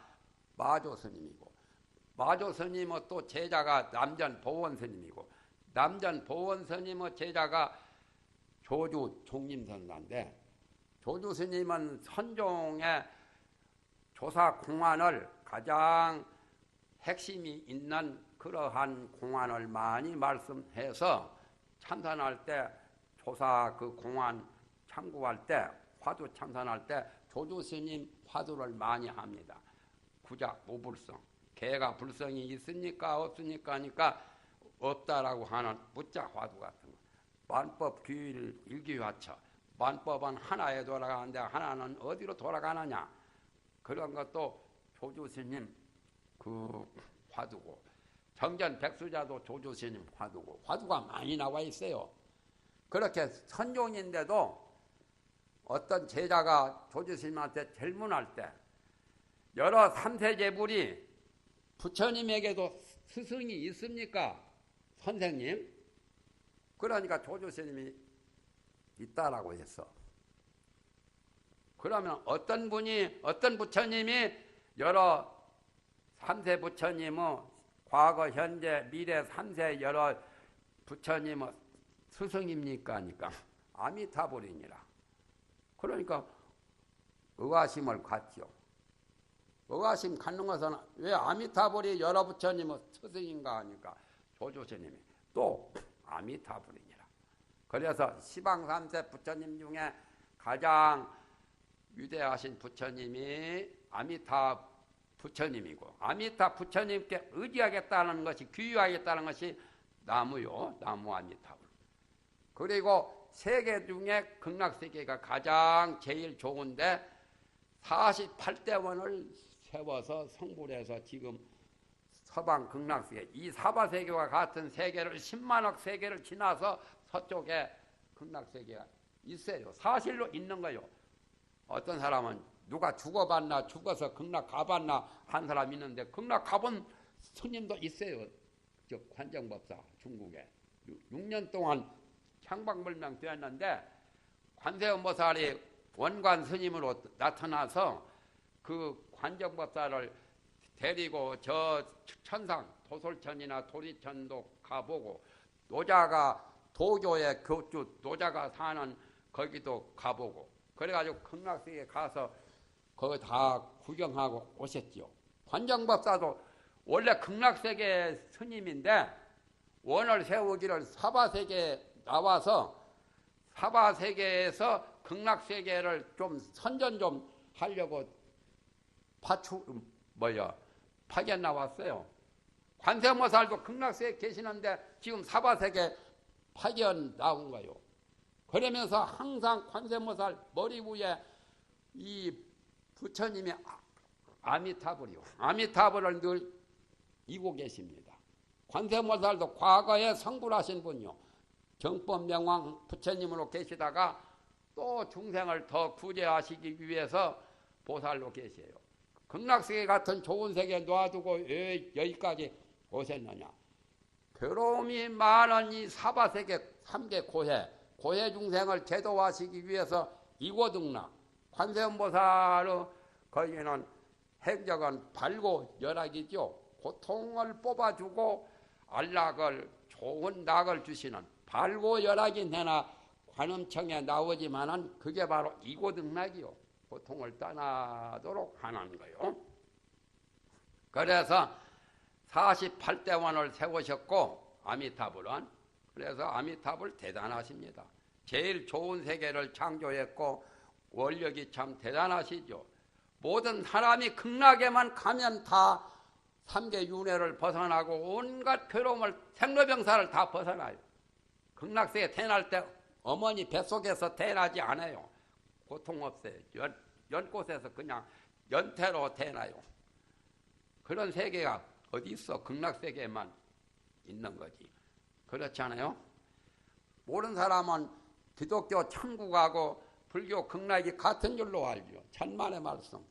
마조스님이고 마조스님의 또 제자가 남전보원스님이고 남전보원스님의 제자가 조주 종림선사인데 조주스님은 선종의 조사 공안을 가장 핵심이 있는 그러한 공안을 많이 말씀해서 참선할 때 조사 그 공안 참고할 때 화두 참선할 때 조주스님 화두를 많이 합니다. 구작 무불성 개가 불성이 있습니까 없습니까 하니까 없다라고 하는 무자 화두 같은 거. 만법 규일 일기화처 만법은 하나에 돌아가는데 하나는 어디로 돌아가느냐 그런 것도 조주스님 그 화두고 정전 백수자도 조주스님 화두고 화두가 많이 나와 있어요. 그렇게 선종인데도 어떤 제자가 조주스님한테 질문할 때 여러 3세 제불이 부처님에게도 스승이 있습니까? 선생님? 그러니까 조주스님이 있다라고 했어. 그러면 어떤 부처님이 여러 3세 부처님의 과거, 현재, 미래 3세 여러 부처님의 스승입니까? 하니까 아미타불이니라. 그러니까 의아심을 갖죠. 의아심 갖는 것은 왜 아미타불이 여러 부처님의 스승인가 하니까 조주스님이 또 아미타불이니라. 그래서 시방 3세 부처님 중에 가장 위대하신 부처님이 아미타 부처님이고, 아미타 부처님께 의지하겠다는 것이, 귀의하겠다는 것이 나무요, 나무 아미타불. 그리고 세계 중에 극락세계가 가장 제일 좋은데 48대원을 세워서 성불해서 지금 서방 극락세계, 이 사바세계와 같은 세계를 10만억 세계를 지나서 서쪽에 극락세계가 있어요. 사실로 있는 거요. 어떤 사람은 누가 죽어봤나, 죽어서 극락 가봤나 한 사람 있는데 극락 가본 스님도 있어요. 저 관정법사 중국에 6년 동안 향방불명 되었는데 관세음보살이 원관 스님으로 나타나서 그 관정법사를 데리고 저 천상 도솔천이나 도리천도 가보고, 노자가 도교의 교주 노자가 사는 거기도 가보고, 그래가지고 극락세계에 가서 거기 다 구경하고 오셨지요. 관정법사도 원래 극락세계 스님인데 원을 세우기를 사바세계에 나와서 사바세계에서 극락세계를 좀 선전 좀 하려고 파견 나왔어요. 관세음보살도 극락세계에 계시는데 지금 사바세계 파견 나온 거예요. 그러면서 항상 관세음보살 머리 위에 이 부처님이 아미타불이요. 아미타불을 늘 이고 계십니다. 관세음보살도 과거에 성불하신 분이요. 정법명왕 부처님으로 계시다가 또 중생을 더 구제하시기 위해서 보살로 계세요. 극락세계 같은 좋은 세계에 놔두고 왜 여기까지 오셨느냐. 괴로움이 많은 이 사바세계 3계 고해 중생을 제도하시기 위해서 이고등락 관세음보살의 거기는 행적은 발고 열악이죠. 고통을 뽑아주고 안락을 좋은 낙을 주시는 발고 열악이 내나 관음청에 나오지만은 그게 바로 이고등락이요. 고통을 떠나도록 하는 거요. 그래서 48대원을 세우셨고 아미타불은, 그래서 아미타불 대단하십니다. 제일 좋은 세계를 창조했고 원력이 참 대단하시죠. 모든 사람이 극락에만 가면 다 3계 윤회를 벗어나고 온갖 괴로움을, 생로병사를 다 벗어나요. 극락세계 태어날 때 어머니 뱃속에서 태어나지 않아요. 고통 없어요. 연꽃에서 그냥 연태로 태어나요. 그런 세계가 어디 있어? 극락세계에만 있는 거지. 그렇지 않아요? 모르는 사람은 기독교 천국하고 불교 극락이 같은 줄로 알죠. 천만의 말씀.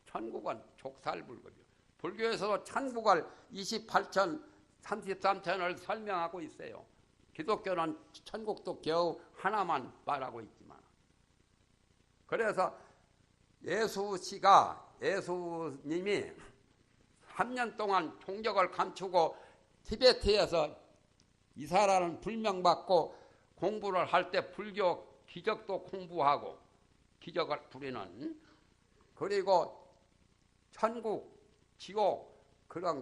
천국은 족살불급이요. 불교에서도 천국을 28천, 33천을 설명하고 있어요. 기독교는 천국도 겨우 하나만 말하고 있지만. 그래서 예수님이 3년 동안 종적을 감추고 티베트에서 이사라는 불명받고 공부를 할 때 불교 기적도 공부하고 기적을 부리는, 그리고 천국, 지옥 그런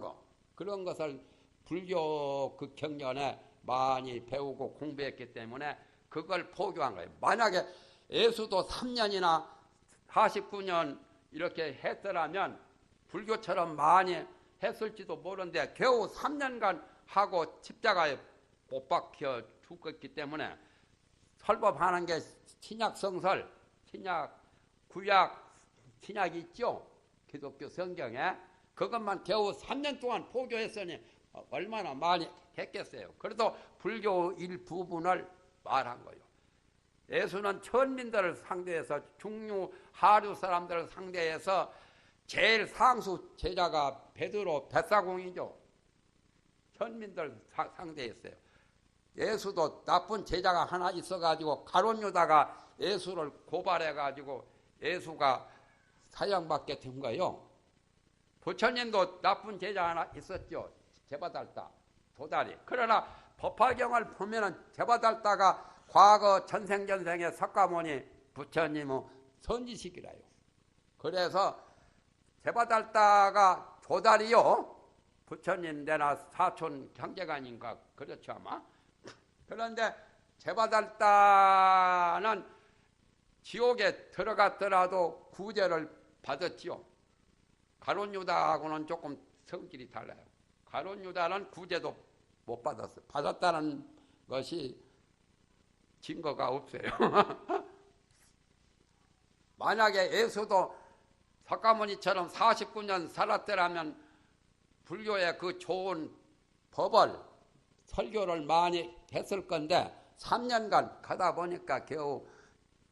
것을 불교 그 경전에 많이 배우고 공부했기 때문에 그걸 포교한 거예요. 만약에 예수도 3년이나 49년 이렇게 했더라면 불교처럼 많이 했을지도 모르는데 겨우 3년간 하고 십자가에 못 박혀 죽었기 때문에 설법하는 게 신약성설, 신약, 구약, 신약이 있죠. 기독교 성경에. 그것만 겨우 3년 동안 포교했으니 얼마나 많이 했겠어요. 그래도 불교 일부분을 말한 거예요. 예수는 천민들을 상대해서 중류 하류 사람들을 상대해서 제일 상수 제자가 베드로 벳사공이죠. 천민들 상대했어요. 예수도 나쁜 제자가 하나 있어가지고 가룟 유다가 예수를 고발해가지고 예수가 사형받게 된 거예요. 부처님도 나쁜 제자 하나 있었죠. 제바달다, 도다리. 그러나 법화경을 보면은 제바달다가 과거 전생전생의 석가모니 부처님의 선지식이라요. 그래서 제바달다가 도다리요. 부처님 내나 사촌 형제간인가 그렇죠 아마. 그런데 제바달다는 지옥에 들어갔더라도 구제를 받았지요. 가룟 유다하고는 조금 성질이 달라요. 가룟 유다는 구제도 못 받았어요. 받았다는 것이 증거가 없어요. 만약에 예수도 석가모니처럼 49년 살았더라면 불교의 그 좋은 법을 설교를 많이 했을 건데 3년간 가다 보니까 겨우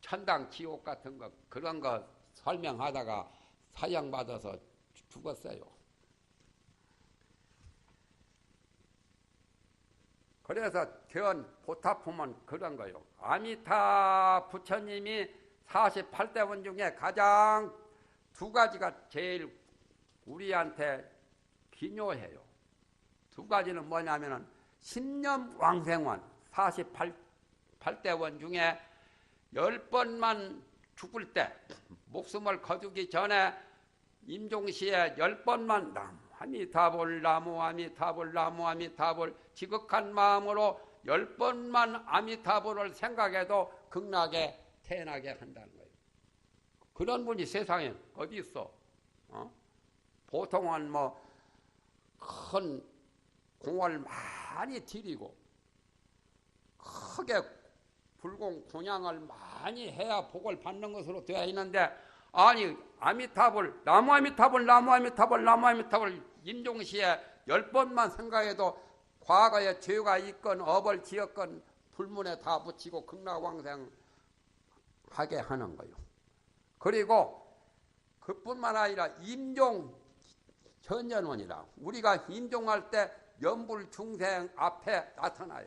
천당 지옥 같은 거 그런 거 설명하다가 사형받아서 죽었어요. 그래서 견 보타품은 그런 거요. 아미타 부처님이 48대원 중에 가장 두 가지가 제일 우리한테 기묘해요. 두 가지는 뭐냐면은 10년 왕생원 48대원 중에 10번만 죽을 때 목숨을 거두기 전에 임종시에 10번만 아미타불 나무 아미타불 나무 아미타불 지극한 마음으로 10번만 아미타불을 생각해도 극락에 태어나게 한다는 거예요. 그런 분이 세상에 어디 있어? 보통은 뭐 큰 공을 많이 들이고 크게 불공 공양을 많이 해야 복을 받는 것으로 되어 있는데 아니 아미타불 나무 아미타불 나무 아미타불 나무 아미타불 임종시에 10번만 생각해도 과거에 죄가 있건 업을 지었건 불문에 다 붙이고 극락왕생 하게 하는 거예요. 그리고 그뿐만 아니라 임종 현전원이라 우리가 임종할 때 연불중생 앞에 나타나요.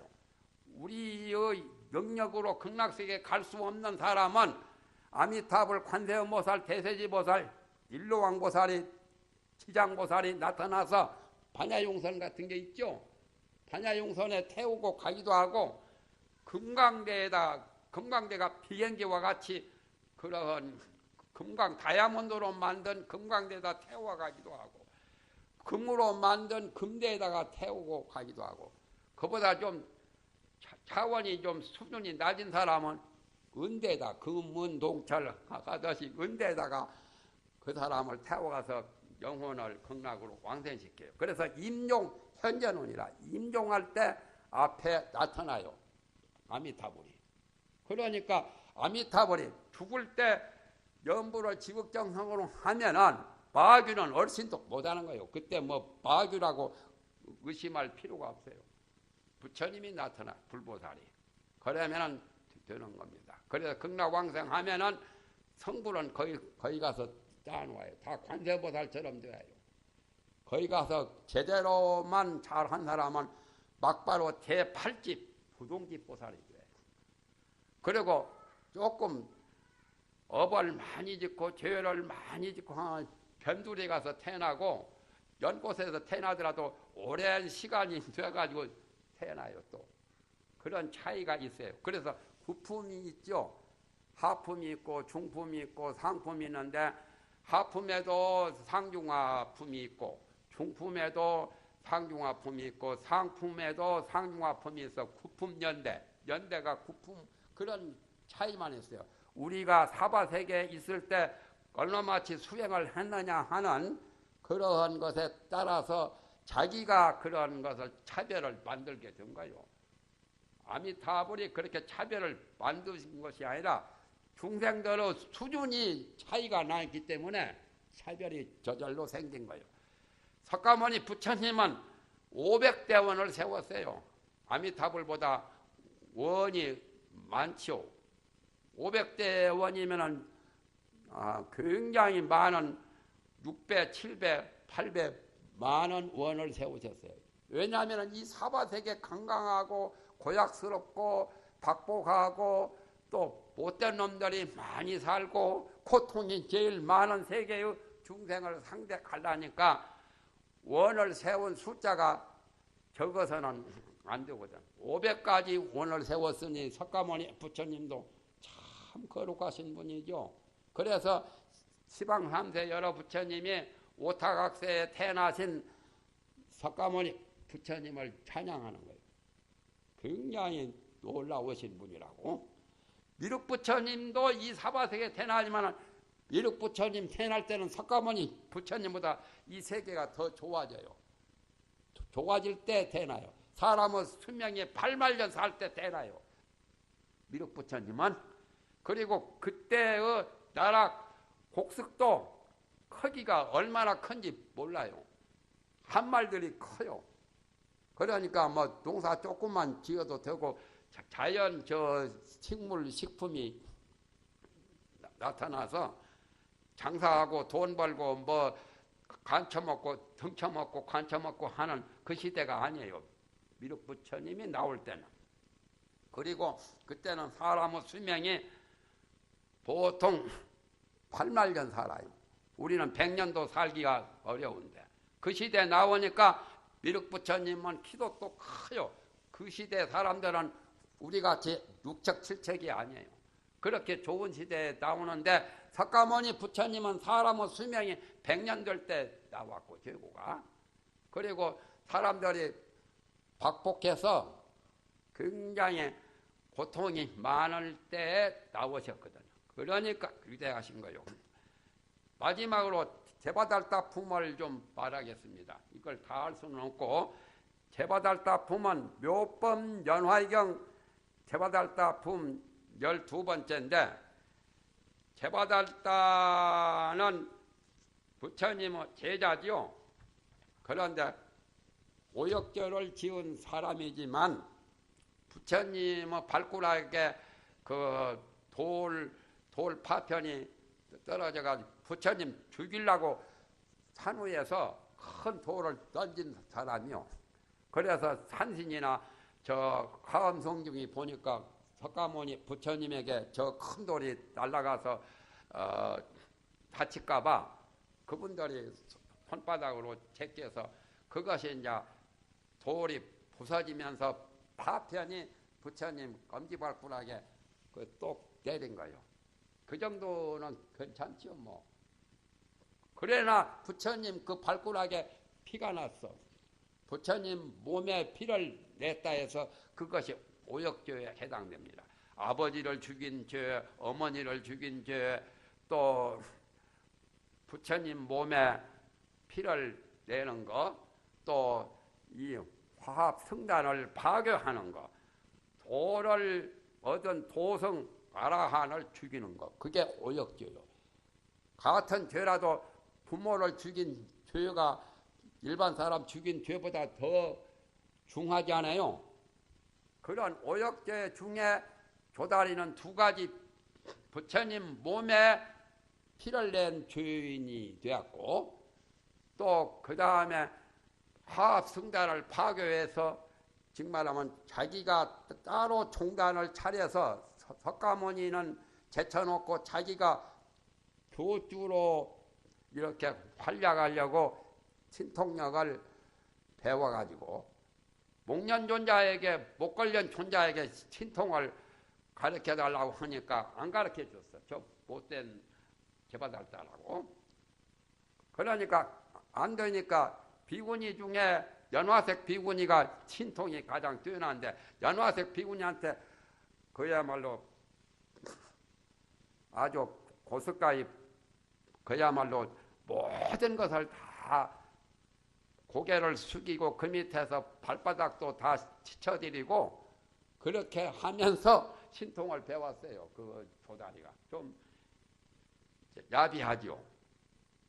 우리의 영역으로 극락세계에 갈 수 없는 사람은 아미타불 관세음보살 대세지보살 일로왕보살이 지장보살이 나타나서 반야용선 같은 게 있죠. 반야용선에 태우고 가기도 하고 금강대가 비행기와 같이 그런 금강 다이아몬드로 만든 금강대에다 태워 가기도 하고 금으로 만든 금대에다가 태우고 가기도 하고 그보다 좀 차원이 좀 수준이 낮은 사람은 은대에다 금은동철 하듯이 은대에다가 그 사람을 태워가서 영혼을 극락으로 왕생시켜요. 그래서 임종 현전운이라 임종할 때 앞에 나타나요. 아미타불이. 그러니까 아미타불이 죽을 때 연부를 지극정성으로 하면은 마귀는 얼씬도 못하는 거예요. 그때 뭐 마귀라고 의심할 필요가 없어요. 부처님이 나타나 불보살이. 그러면은 되는 겁니다. 그래서 극락왕생하면은 성불은 거기 가서 따놓아요. 다 관세보살처럼 돼요. 거기 가서 제대로만 잘한 사람은 막바로 제8집 부동집 보살이 돼요. 그리고 조금 업을 많이 짓고 죄를 많이 짓고 변두리 가서 태어나고 연꽃에서 태어나더라도 오랜 시간이 돼가지고 태어나요. 또 그런 차이가 있어요. 그래서 구품이 있죠. 하품이 있고 중품이 있고 상품이 있는데 하품에도 상중하품이 있고 중품에도 상중하품이 있고 상품에도 상중하품이 있어. 구품연대, 연대가 구품 그런 차이만 있어요. 우리가 사바세계에 있을 때 얼마마치 수행을 했느냐 하는 그러한 것에 따라서 자기가 그런 것을 차별을 만들게 된 거예요. 아미타불이 그렇게 차별을 만드신 것이 아니라 중생들의 수준이 차이가 나기 때문에 차별이 저절로 생긴 거예요. 석가모니 부처님은 500대원을 세웠어요. 아미타불보다 원이 많지요. 500대 원이면은 굉장히 많은 6배, 7배, 8배 많은 원을 세우셨어요. 왜냐하면 이 사바세계 강강하고 고약스럽고 박복하고 또 못된 놈들이 많이 살고 고통이 제일 많은 세계의 중생을 상대하려니까 원을 세운 숫자가 적어서는 안 되거든. 500가지 원을 세웠으니 석가모니 부처님도 참 거룩하신 분이죠. 그래서 시방 3세 여러 부처님이 오타각세에 태어나신 석가모니 부처님을 찬양하는 거예요. 굉장히 놀라우신 분이라고. 미륵 부처님도 이 사바세계에 태어나지만 미륵 부처님 태어날 때는 석가모니 부처님보다 이 세계가 더 좋아져요. 좋아질 때 태어나요. 사람은 수명이 8만년 살 때 태어나요. 미륵 부처님은. 그리고 그때의 나라 곡석도 크기가 얼마나 큰지 몰라요. 한말들이 커요. 그러니까 뭐 농사 조금만 지어도 되고 자연 식물 식품이 나타나서 장사하고 돈 벌고 뭐 간쳐먹고 등쳐먹고 간쳐먹고 하는 그 시대가 아니에요. 미륵 부처님이 나올 때는. 그리고 그때는 사람의 수명이 보통 8만년 살아요. 우리는 100년도 살기가 어려운데 그 시대에 나오니까 미륵 부처님은 키도 또 커요. 그 시대 사람들은 우리같이 6척 7척이 아니에요. 그렇게 좋은 시대에 나오는데 석가모니 부처님은 사람의 수명이 100년 될 때 나왔고 제고가. 그리고 사람들이 박복해서 굉장히 고통이 많을 때에 나오셨거든요. 그러니까 위대하신 거예요. 마지막으로 제바달타품을 좀 말하겠습니다. 이걸 다 할 수는 없고 제바달타품은 묘법 연화경 제바달타품 12번째인데 제바달타는 부처님의 제자지요. 그런데 오역절을 지은 사람이지만 부처님의 발가락에 그 돌 파편이 떨어져가지고 부처님 죽이려고 산 위에서 큰 돌을 던진 사람이요. 그래서 산신이나 저 화엄성중이 보니까 석가모니 부처님에게 저 큰 돌이 날아가서 다칠까봐 그분들이 손바닥으로 제껴서 그것이 이제 돌이 부서지면서 파편이 부처님 검지발가락에 똑 내린 거예요. 그 정도는 괜찮죠, 뭐. 그러나 부처님 그 발가락에 피가 났어. 부처님 몸에 피를 냈다 해서 그것이 오역죄에 해당됩니다. 아버지를 죽인 죄, 어머니를 죽인 죄, 또 부처님 몸에 피를 내는 거, 또 이 화합 성단을 파괴하는 거, 도를 얻은 도성 아라한을 죽이는 거, 그게 오역죄요. 같은 죄라도 부모를 죽인 죄가 일반 사람 죽인 죄보다 더 중하지 않아요. 그런 오역죄 중에 조다리는 두 가지 부처님 몸에 피를 낸 죄인이 되었고 또 그 다음에 화합승단을 파괴해서 즉 말하면 자기가 따로 종단을 차려서 석가모니는 제쳐놓고 자기가 교주로 이렇게 활약하려고 친통력을 배워가지고 목련존자에게 목걸련 존자에게 친통을 가르쳐달라고 하니까 안 가르쳐줬어. 저 못된 제바달다라고. 그러니까 안 되니까 비구니 중에 연화색 비구니가 친통이 가장 뛰어난데 연화색 비구니한테 그야말로 아주 고스까이 그야말로 모든 것을 다 고개를 숙이고 그 밑에서 발바닥도 다 치쳐드리고 그렇게 하면서 신통을 배웠어요. 그 조다리가 좀 야비하죠.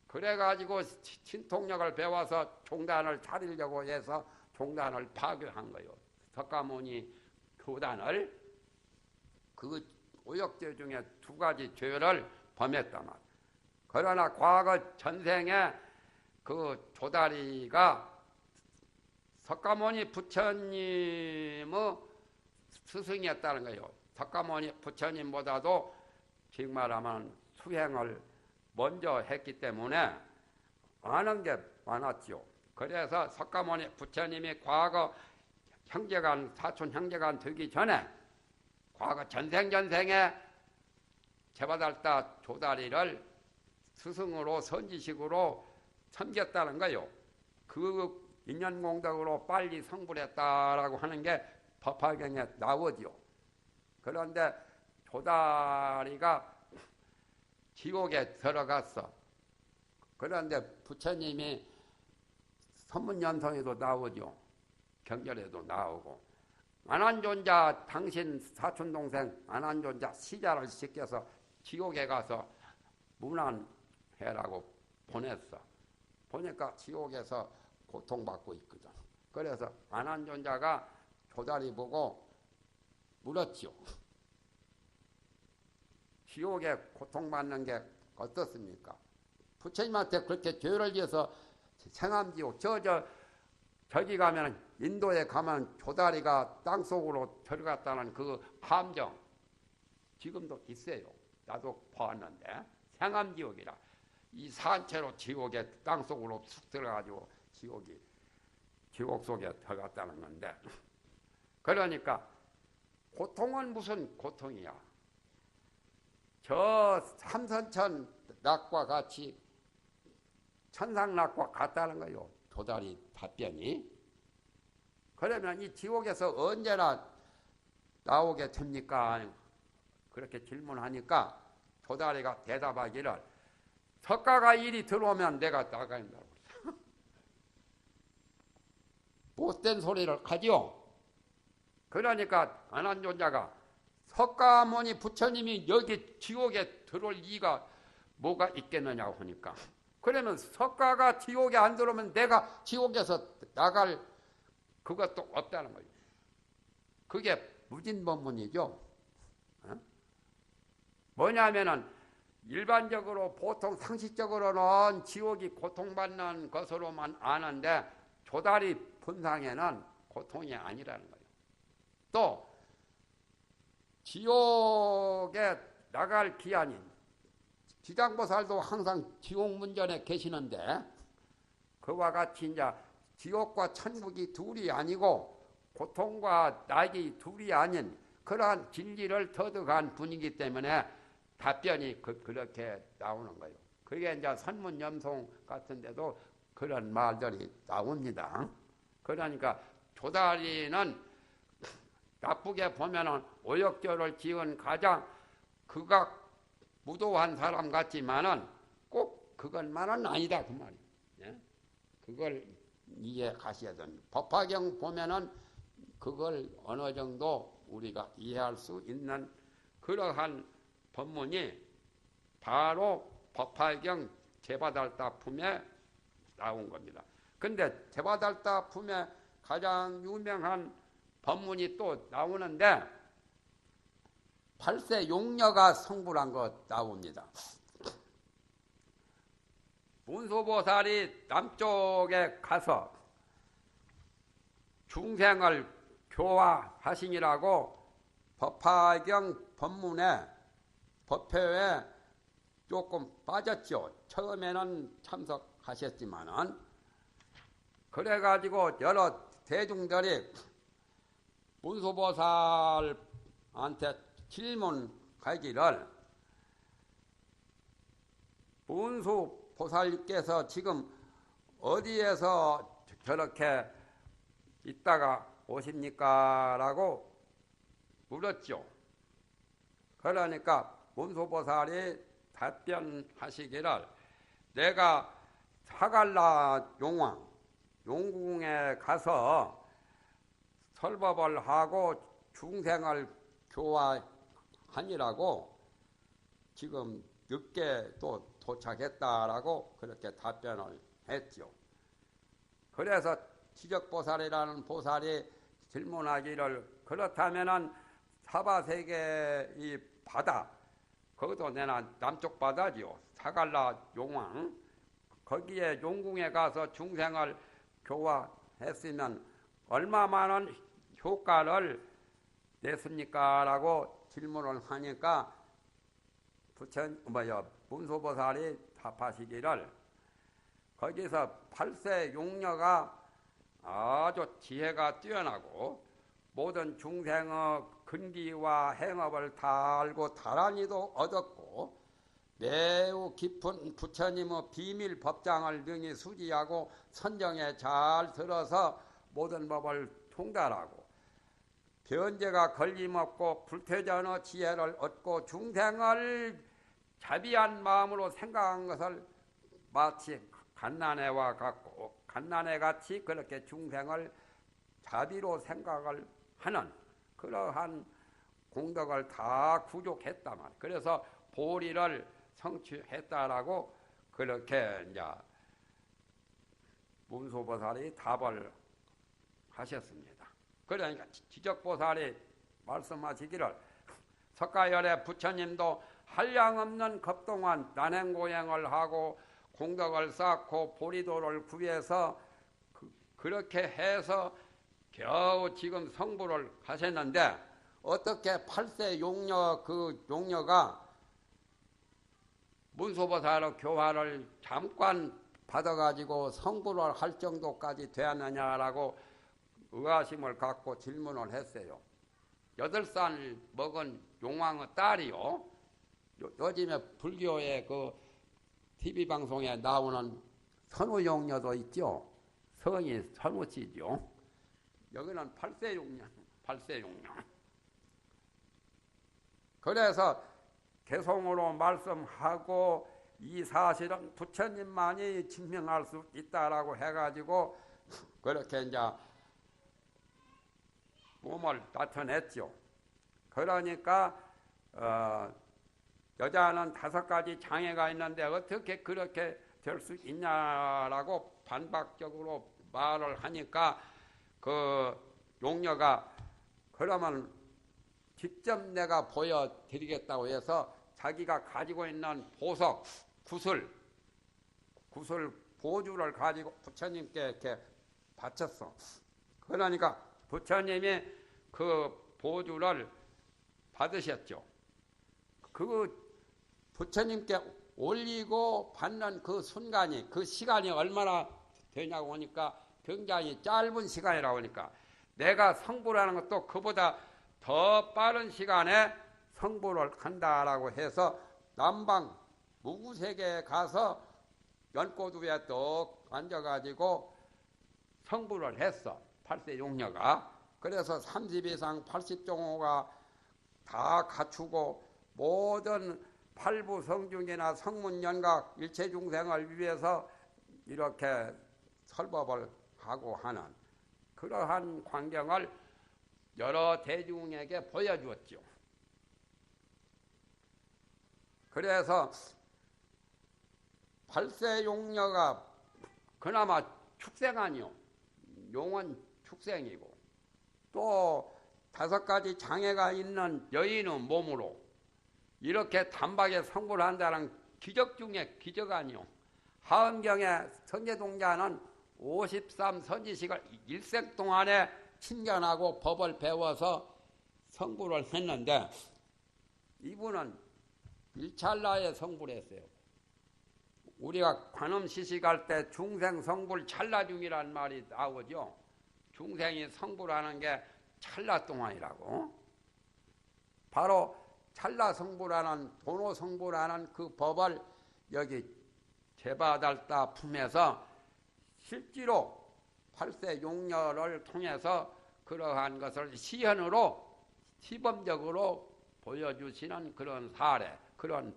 그래가지고 신통력을 배워서 종단을 차리려고 해서 종단을 파괴한 거예요. 석가모니 교단을 그 오역죄 중에 두 가지 죄를 범했단 말이야. 그러나 과거 전생에 그 조다리가 석가모니 부처님의 스승이었다는 거예요. 석가모니 부처님보다도 지금 말하면 수행을 먼저 했기 때문에 아는 게 많았죠. 그래서 석가모니 부처님이 과거 형제간, 사촌 형제간 되기 전에 과거 전생에 제바달다 조다리를 스승으로 선지식으로 섬겼다는 거예요. 그 인연공덕으로 빨리 성불했다라고 하는 게 법화경에 나오지요. 그런데 조다리가 지옥에 들어갔어. 그런데 부처님이 선문연성에도 나오죠. 경전에도 나오고 안한존자 당신 사촌동생 안한존자 시자를 시켜서 지옥에 가서 문안해라고 보냈어. 보니까 지옥에서 고통받고 있거든. 그래서 안한존자가 조다리 보고 물었지요. 지옥에 고통받는 게 어떻습니까? 부처님한테 그렇게 죄를 지어서 생암지옥 저기 가면 인도에 가면 조다리가 땅속으로 들어갔다는 그 함정 지금도 있어요. 나도 보았는데 생암지옥이라 이 산채로 지옥에 땅속으로 쑥 들어가지고 지옥 속에 들어갔다는 건데 그러니까 고통은 무슨 고통이야. 저 삼선천 낙과 같이 천상낙과 같다는 거요. 조다리 답변이. 그러면 이 지옥에서 언제나 나오게 됩니까? 그렇게 질문하니까 조다리가 대답하기를 석가가 일이 들어오면 내가 나간다고. 못된 소리를 하지요. 그러니까 안한존자가 석가모니 부처님이 여기 지옥에 들어올 이유가 뭐가 있겠느냐고 하니까 그러면 석가가 지옥에 안 들어오면 내가 지옥에서 나갈 그것도 없다는 거예요. 그게 무진법문이죠. 뭐냐면은 일반적으로 보통 상식적으로는 지옥이 고통받는 것으로만 아는데 조다리 본상에는 고통이 아니라는 거예요. 또 지옥에 나갈 기한인 지장보살도 항상 지옥 문전에 계시는데 그와 같이 이제 지옥과 천국이 둘이 아니고 고통과 낙이 둘이 아닌 그러한 진리를 터득한 분이기 때문에 답변이 그렇게 나오는 거예요. 그게 이제 선문염송 같은 데도 그런 말들이 나옵니다. 그러니까 조다리는 나쁘게 보면은 오역죄를 지은 가장 극악 무도한 사람 같지만은 꼭 그것만은 아니다 그 말이에요. 예? 그걸 이해하셔야 됩니다. 법화경 보면은 그걸 어느 정도 우리가 이해할 수 있는 그러한 법문이 바로 법화경 제바달다품에 나온 겁니다. 근데 제바달다품에 가장 유명한 법문이 또 나오는데 팔세 용녀가 성불한 것 나옵니다. 문수보살이 남쪽에 가서 중생을 교화하시니라고 법화경 법문에 법회에 조금 빠졌죠. 처음에는 참석하셨지만은 그래가지고 여러 대중들이 문수보살한테 질문하기를 문수보살께서 지금 어디에서 저렇게 있다가 오십니까? 라고 물었죠. 그러니까 문수보살이 답변하시기를 내가 사갈라 용궁에 가서 설법을 하고 중생을 교화하니라고 지금 늦게 또 도착했다라고 그렇게 답변을 했죠. 그래서 지적보살이라는 보살이 질문하기를 그렇다면은 사바세계 이 바다, 거기도 내나 남쪽 바다지요. 사갈라 용왕. 거기에 용궁에 가서 중생을 교화했으면 얼마 많은 효과를 냈습니까? 라고 질문을 하니까 문수보살이 답하시기를 거기서 8세 용녀가 아주 지혜가 뛰어나고 모든 중생의 근기와 행업을 다 알고 다란히도 얻었고 매우 깊은 부처님의 비밀 법장을 능히 수지하고 선정에 잘 들어서 모든 법을 통달하고 변제가 걸림없고 불태전의 지혜를 얻고 중생을 자비한 마음으로 생각한 것을 마치 갓난애와 같고 갓난애같이 그렇게 중생을 자비로 생각을 하는 그러한 공덕을 다 구족했단 말이에요. 그래서 보리를 성취했다라고 그렇게 이제 문수보살이 답을 하셨습니다. 그러니까 지적보살이 말씀하시기를 석가열의 부처님도 한량없는 겁동안 난행고행을 하고 공덕을 쌓고 보리도를 구해서 그렇게 해서 겨우 지금 성부를 하셨는데 어떻게 8세 용녀 그 용녀가 문수보살의 교화를 잠깐 받아가지고 성부를 할 정도까지 되었느냐라고 의아심을 갖고 질문을 했어요. 8살 먹은 용왕의 딸이요. 요즘에 불교의 그 TV방송에 나오는 선우용녀도 있죠. 성이 선우씨죠. 여기는 8세 용녀, 8세 용녀. 그래서 개송으로 말씀하고 이 사실은 부처님만이 증명할 수 있다라고 해가지고 그렇게 이제 몸을 나타냈죠. 그러니까 여자는 5가지 장애가 있는데 어떻게 그렇게 될 수 있냐라고 반박적으로 말을 하니까 그 용녀가 그러면 직접 내가 보여드리겠다고 해서 자기가 가지고 있는 보석, 구슬 보주를 가지고 부처님께 이렇게 바쳤어. 그러니까 부처님이 그 보주를 받으셨죠. 그 부처님께 올리고 받는 그 순간이, 그 시간이 얼마나 되냐고 하니까 굉장히 짧은 시간이라고 하니까 내가 성불을 하는 것도 그보다 더 빠른 시간에 성불을 한다라고 해서 남방 무구세계에 가서 연꽃 위에 떡 앉아가지고 성불을 했어. 8세 용녀가. 그래서 30 이상 80종호가 다 갖추고 모든 팔부성중이나 성문연각 일체중생을 위해서 이렇게 설법을 하고 하는 그러한 광경을 여러 대중에게 보여주었죠. 그래서 8세 용녀가 그나마 축생 아니요. 용은 축생이고 또 5가지 장애가 있는 여인의 몸으로 이렇게 단박에 성불을 한다는 기적 중에 기적 아니요. 하은경의 선제동자는 53 선지식을 일생 동안에 친견하고 법을 배워서 성불을 했는데 이분은 일찰나에 성불했어요. 우리가 관음 시식할 때 중생 성불 찰나 중이란 말이 나오죠. 중생이 성불하는 게 찰나 동안이라고. 바로 찰나 성불하는 도노 성불하는 그 법을 여기 제바달다 품에서 실제로 8세 용녀를 통해서 그러한 것을 시현으로 시범적으로 보여주시는 그런 사례, 그런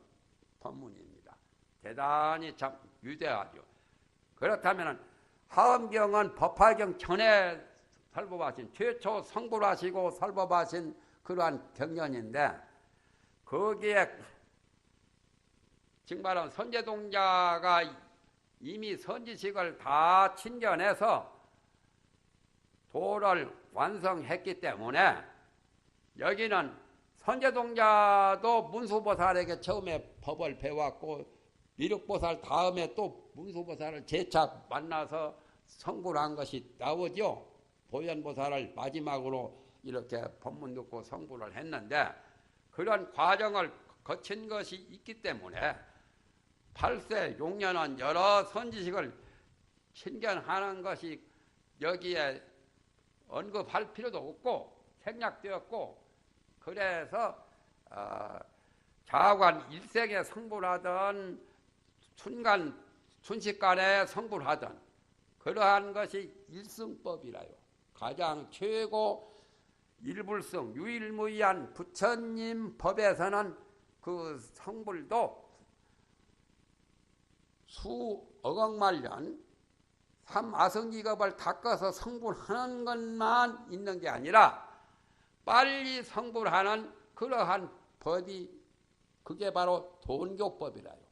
법문입니다. 대단히 참 위대하죠. 그렇다면 하엄경은 법화경 전에 설법하신 최초 성불하시고 설법하신 그러한 경전인데 거기에 정말은 선제동자가 이미 선지식을 다 친견해서 도를 완성했기 때문에 여기는 선제동자도 문수보살에게 처음에 법을 배웠고 미륵보살 다음에 또 문수보살을 재차 만나서 성불 한 것이 나오죠. 보현보살을 마지막으로 이렇게 법문 듣고 성불을 했는데 그런 과정을 거친 것이 있기 때문에 8세 용년은 여러 선지식을 신견하는 것이 여기에 언급할 필요도 없고 생략되었고 그래서 자관 일생에 성불하던 순식간에 성불하던 그러한 것이 일승법이라요. 가장 최고 일불승 유일무이한 부처님 법에서는 그 성불도 수억억만년 삼아성기급을 닦아서 성불하는 것만 있는 게 아니라 빨리 성불하는 그러한 법이 그게 바로 돈교법이라요.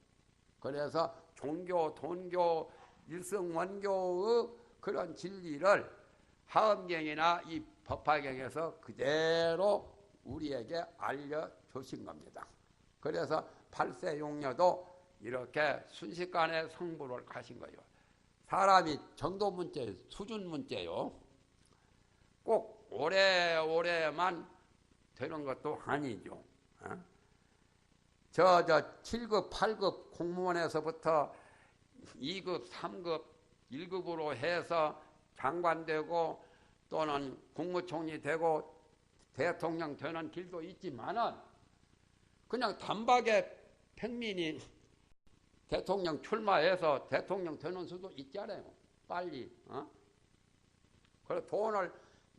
그래서 종교, 돈교, 일승원교의 그런 진리를 하엄경이나 이 법화경에서 그대로 우리에게 알려주신 겁니다. 그래서 8세 용녀도 이렇게 순식간에 성불을 가신 거예요. 사람이 정도 문제, 수준 문제요. 꼭 오래오래만 되는 것도 아니죠. 저 7급, 8급 공무원에서부터 2급, 3급, 1급으로 해서 장관 되고 또는 국무총리 되고 대통령 되는 길도 있지만은 그냥 단박에 평민이 대통령 출마해서 대통령 되는 수도 있잖아요. 빨리. 그래서 돈을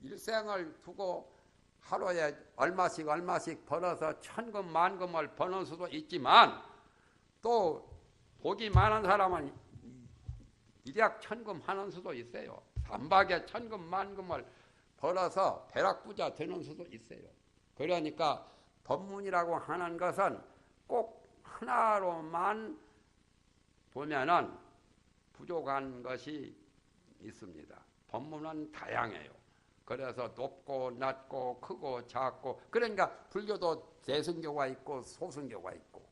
일생을 두고 하루에 얼마씩 벌어서 천금 만금을 버는 수도 있지만 또 복이 많은 사람은 일약 천금 하는 수도 있어요. 단박에 천금 만금을 벌어서 벼락부자 되는 수도 있어요. 그러니까 법문이라고 하는 것은 꼭 하나로만 보면은 부족한 것이 있습니다. 법문은 다양해요. 그래서 높고 낮고 크고 작고 그러니까 불교도 대승교가 있고 소승교가 있고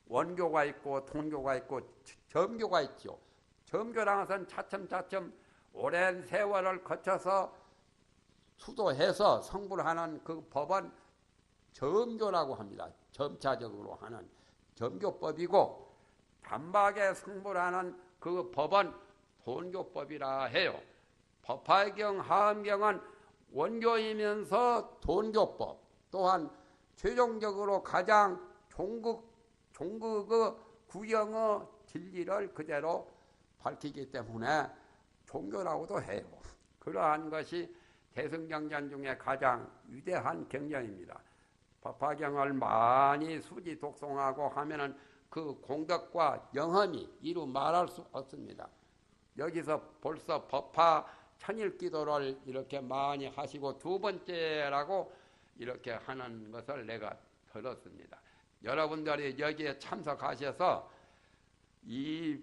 원교가 있고 통교가 있고 점교가 있죠. 점교라는 것은 차츰차츰 오랜 세월을 거쳐서 수도해서 성불하는 그 법은 점교라고 합니다. 점차적으로 하는 점교법이고 단박에 성불하는 그 법은 돈교법이라 해요. 법화경, 하엄경은 원교이면서 돈교법 또한 최종적으로 가장 종극의 구경의 진리를 그대로 밝히기 때문에 종교라고도 해요. 그러한 것이 대승경전 중에 가장 위대한 경전입니다. 법화경을 많이 수지 독송하고 하면은 그 공덕과 영험이 이루 말할 수 없습니다. 여기서 벌써 법화 천일기도를 이렇게 많이 하시고 두 번째라고 이렇게 하는 것을 내가 들었습니다. 여러분들이 여기에 참석하셔서 이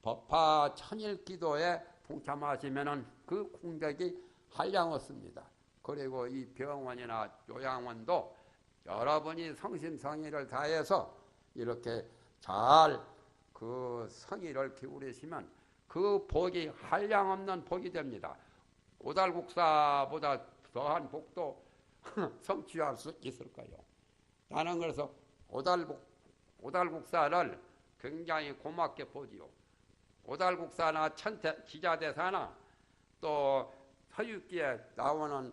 법화 천일기도에 동참하시면은 그 공덕이 한량없습니다. 그리고 이 병원이나 요양원도 여러분이 성심성의를 다해서 이렇게 잘 그 성의를 기울이시면 그 복이 한량없는 복이 됩니다. 오달국사보다 더한 복도 성취할 수 있을 거예요. 나는 그래서 오달국사를 굉장히 고맙게 보지요. 오달국사나 천태 기자대사나 또 서유기에 나오는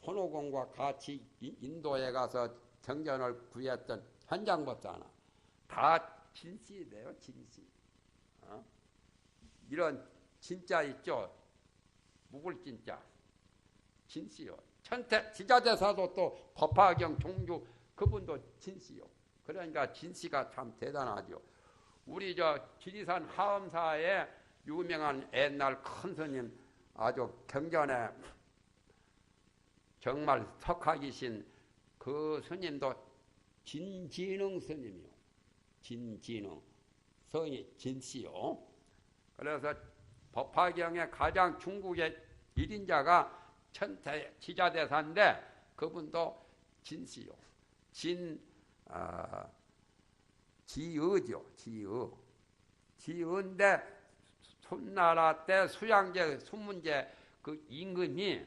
손오공과 같이 인도에 가서 경전을 구했던 현장법사나 다 진씨래요. 진씨. 이런 진짜 있죠. 묵을진짜. 진씨요. 천태 지자대사도 또 법화경 종주 그분도 진씨요. 그러니까 진씨가 참 대단하죠. 우리 지리산 하엄사에 유명한 옛날 큰 스님 아주 경전에 정말 석학이신 그 스님도 진진흥 스님이요. 진진흥 성이 진씨요. 그래서 법화경의 가장 중국의 1인자가 천태 지자대사인데 그분도 진씨요. 지의죠. 지의인데 순나라 때 수양제, 순문제 그 임금이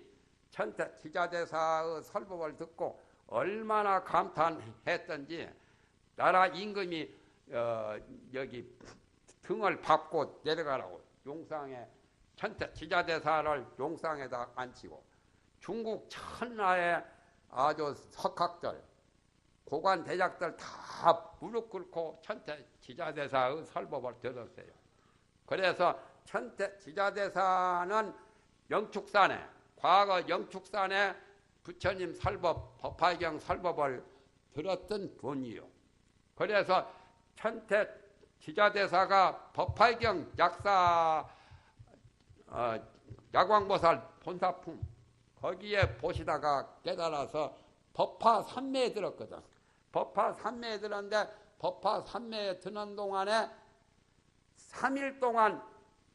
천태 지자대사의 설법을 듣고 얼마나 감탄했던지 나라 임금이 여기 등을 밟고 내려가라고 용상에 천태 지자대사를 용상에다 앉히고 중국 천하의 아주 석학들 고관 대작들 다 무릎 꿇고 천태 지자대사의 설법을 들었어요. 그래서 천태 지자대사는 영축산에 과거 영축산에 부처님 설법 법화경 설법을 들었던 분이요. 그래서 천태 지자대사가 법화경 약사 야광보살 본사품 거기에 보시다가 깨달아서 법화삼매에 들었거든. 법화삼매에 들었는데 법화삼매에 드는 동안에 3일 동안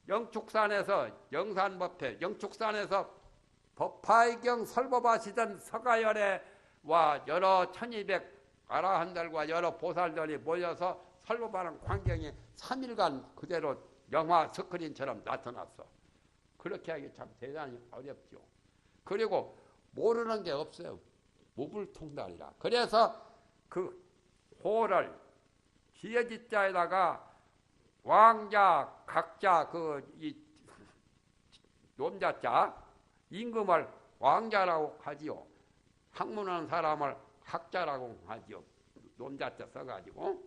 영축산에서 영산법회 영축산에서 법화경 설법하시던 서가열애와 여러 1200 아라한들과 여러 보살들이 모여서 설법하는 광경이 3일간 그대로 영화 스크린처럼 나타났어. 그렇게 하기 참 대단히 어렵죠. 그리고 모르는 게 없어요. 무불통달이라. 그래서 그 호를 기여지자에다가 왕자, 각자, 이 놈자자, 임금을 왕자라고 하지요. 학문하는 사람을 학자라고 하지요. 놈자자 써가지고.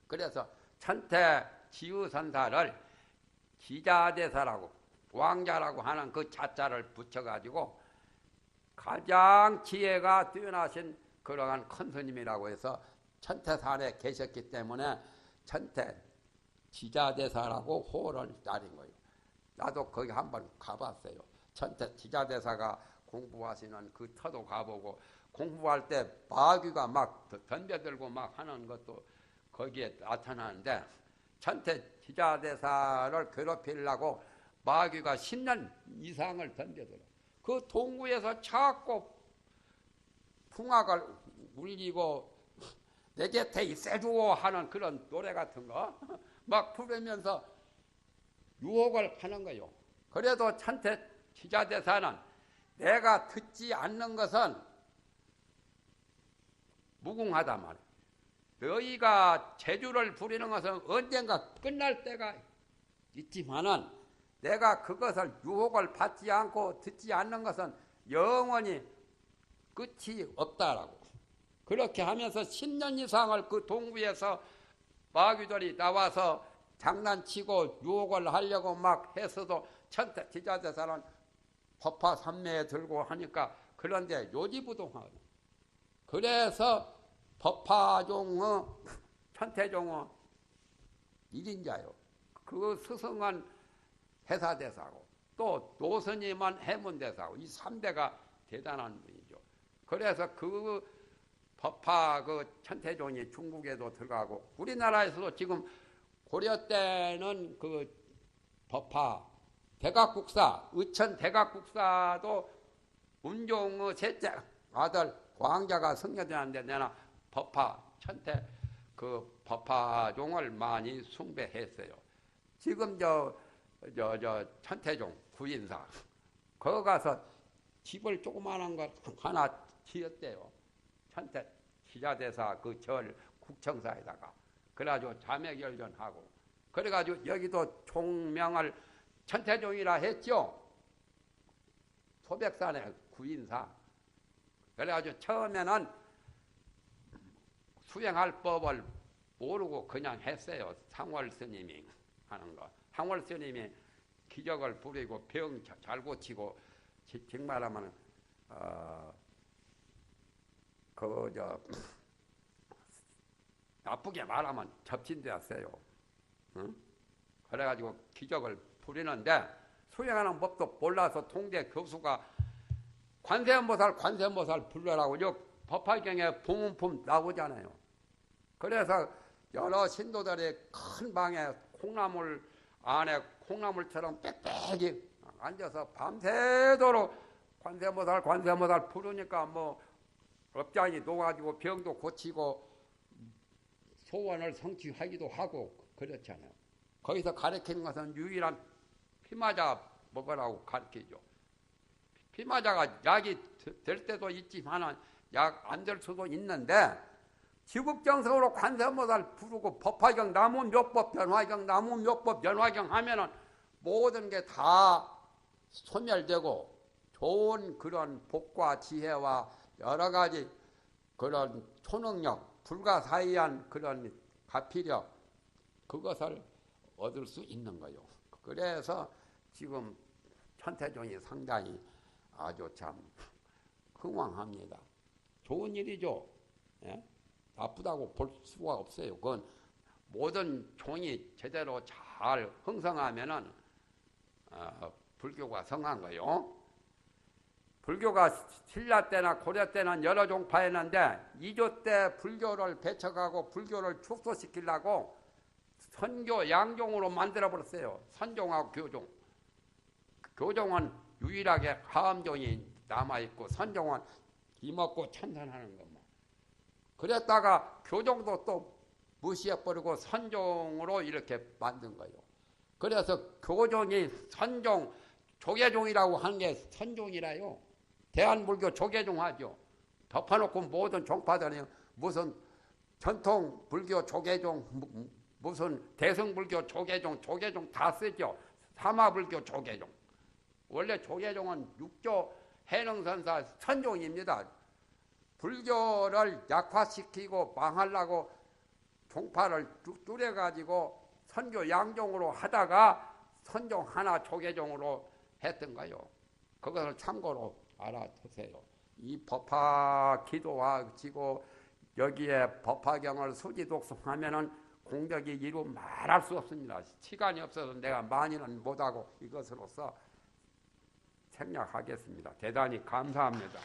그래서 천태 지우선사를 지자대사라고 왕자라고 하는 그 자자를 붙여가지고 가장 지혜가 뛰어나신 그러한 큰 스님이라고 해서 천태산에 계셨기 때문에 천태 지자대사라고 호를 따린 거예요. 나도 거기 한번 가봤어요. 천태 지자대사가 공부하시는 그 터도 가보고 공부할 때 마귀가 막 던져들고 막 하는 것도 거기에 나타나는데 천태 지자대사를 괴롭히려고 마귀가 10년 이상을 던져들어. 그 동구에서 자꾸 풍악을 울리고 내 곁에 있어주오 하는 그런 노래 같은 거 막 부르면서 유혹을 하는 거요. 그래도 천태 지자대사는 내가 듣지 않는 것은 무궁하다 말이야. 너희가 재주를 부리는 것은 언젠가 끝날 때가 있지만은 내가 그것을 유혹을 받지 않고 듣지 않는 것은 영원히 끝이 없다라고. 그렇게 하면서 10년 이상을 그 동부에서 마귀들이 나와서 장난치고 유혹을 하려고 막 했어도 천태 지자대사는 법화삼매에 들고 하니까 그런데 요지부동하거든. 그래서 법화종의 천태종의 1인자요. 그 스승은 해사대사고 또 노스님은 해문대사고 이 3대가 대단한 분이죠. 그래서 그 법화 그 천태종이 중국에도 들어가고 우리나라에서도 지금 고려 때는 그 법화 대각국사 의천 대각국사도 운종의 셋째 아들 광자가 승려되는데 내가 법화 천태 그 법화종을 많이 숭배했어요. 지금 저 천태종 구인사 거기 가서 집을 조그마한 것 하나 지었대요. 천태 지자대사 그 절 국청사에다가 그래가지고 자매결전하고 그래가지고 여기도 종명을 천태종이라 했죠. 소백산의 구인사. 그래가지고 처음에는 수행할 법을 모르고 그냥 했어요. 상월 스님이 하는 거. 상월 스님이 기적을 부리고 병 잘 고치고 정말하면 나쁘게 말하면 접신되었어요. 응? 그래가지고 기적을 부리는데 수행하는 법도 몰라서 통대 교수가 관세음보살 불러라고 요 법화경에 봉은품 나오잖아요. 그래서 여러 신도들이 큰 방에 콩나물 안에 콩나물처럼 빽빽이 앉아서 밤새도록 관세음보살 부르니까 뭐 업장이 놓아지고 병도 고치고 소원을 성취하기도 하고 그렇잖아요. 거기서 가르치는 것은 유일한 피마자 먹으라고 가르치죠. 피마자가 약이 될 때도 있지만 약 안 될 수도 있는데 지국정성으로 관세음보살 부르고 법화경 나무묘법 변화경 나무묘법 변화경 하면은 모든 게 다 소멸되고 좋은 그런 복과 지혜와 여러 가지 그런 초능력 불가사의한 그런 가피력 그것을 얻을 수 있는 거요. 그래서 지금 천태종이 상당히 아주 참 흥왕합니다. 좋은 일이죠. 예? 나쁘다고 볼 수가 없어요. 그건 모든 종이 제대로 잘 흥성하면은 불교가 성한 거요. 불교가 신라 때나 고려 때는 여러 종파였는데 이조 때 불교를 배척하고 불교를 축소시키려고 선교 양종으로 만들어 버렸어요. 선종하고 교종. 교종은 유일하게 화엄종이 남아있고 선종은 이먹고 참선하는 것만. 그랬다가 교종도 또 무시해버리고 선종으로 이렇게 만든 거예요. 그래서 교종이 선종, 조계종이라고 하는 게 선종이라요. 대한불교 조계종 하죠. 덮어놓고 모든 종파들이 무슨 전통 불교 조계종, 무슨 대승불교 조계종, 조계종 다 쓰죠. 사마불교 조계종. 원래 조계종은 육조 해능선사 선종입니다. 불교를 약화시키고 망하려고 종파를 뚜려가지고 선교 양종으로 하다가 선종 하나 조계종으로 했던 거요. 그것을 참고로 알아두세요. 이 법화 기도하시고 여기에 법화경을 수지독송하면은 공덕이 이루 말할 수 없습니다. 시간이 없어서 내가 많이는 못하고 이것으로서 생략하겠습니다. 대단히 감사합니다.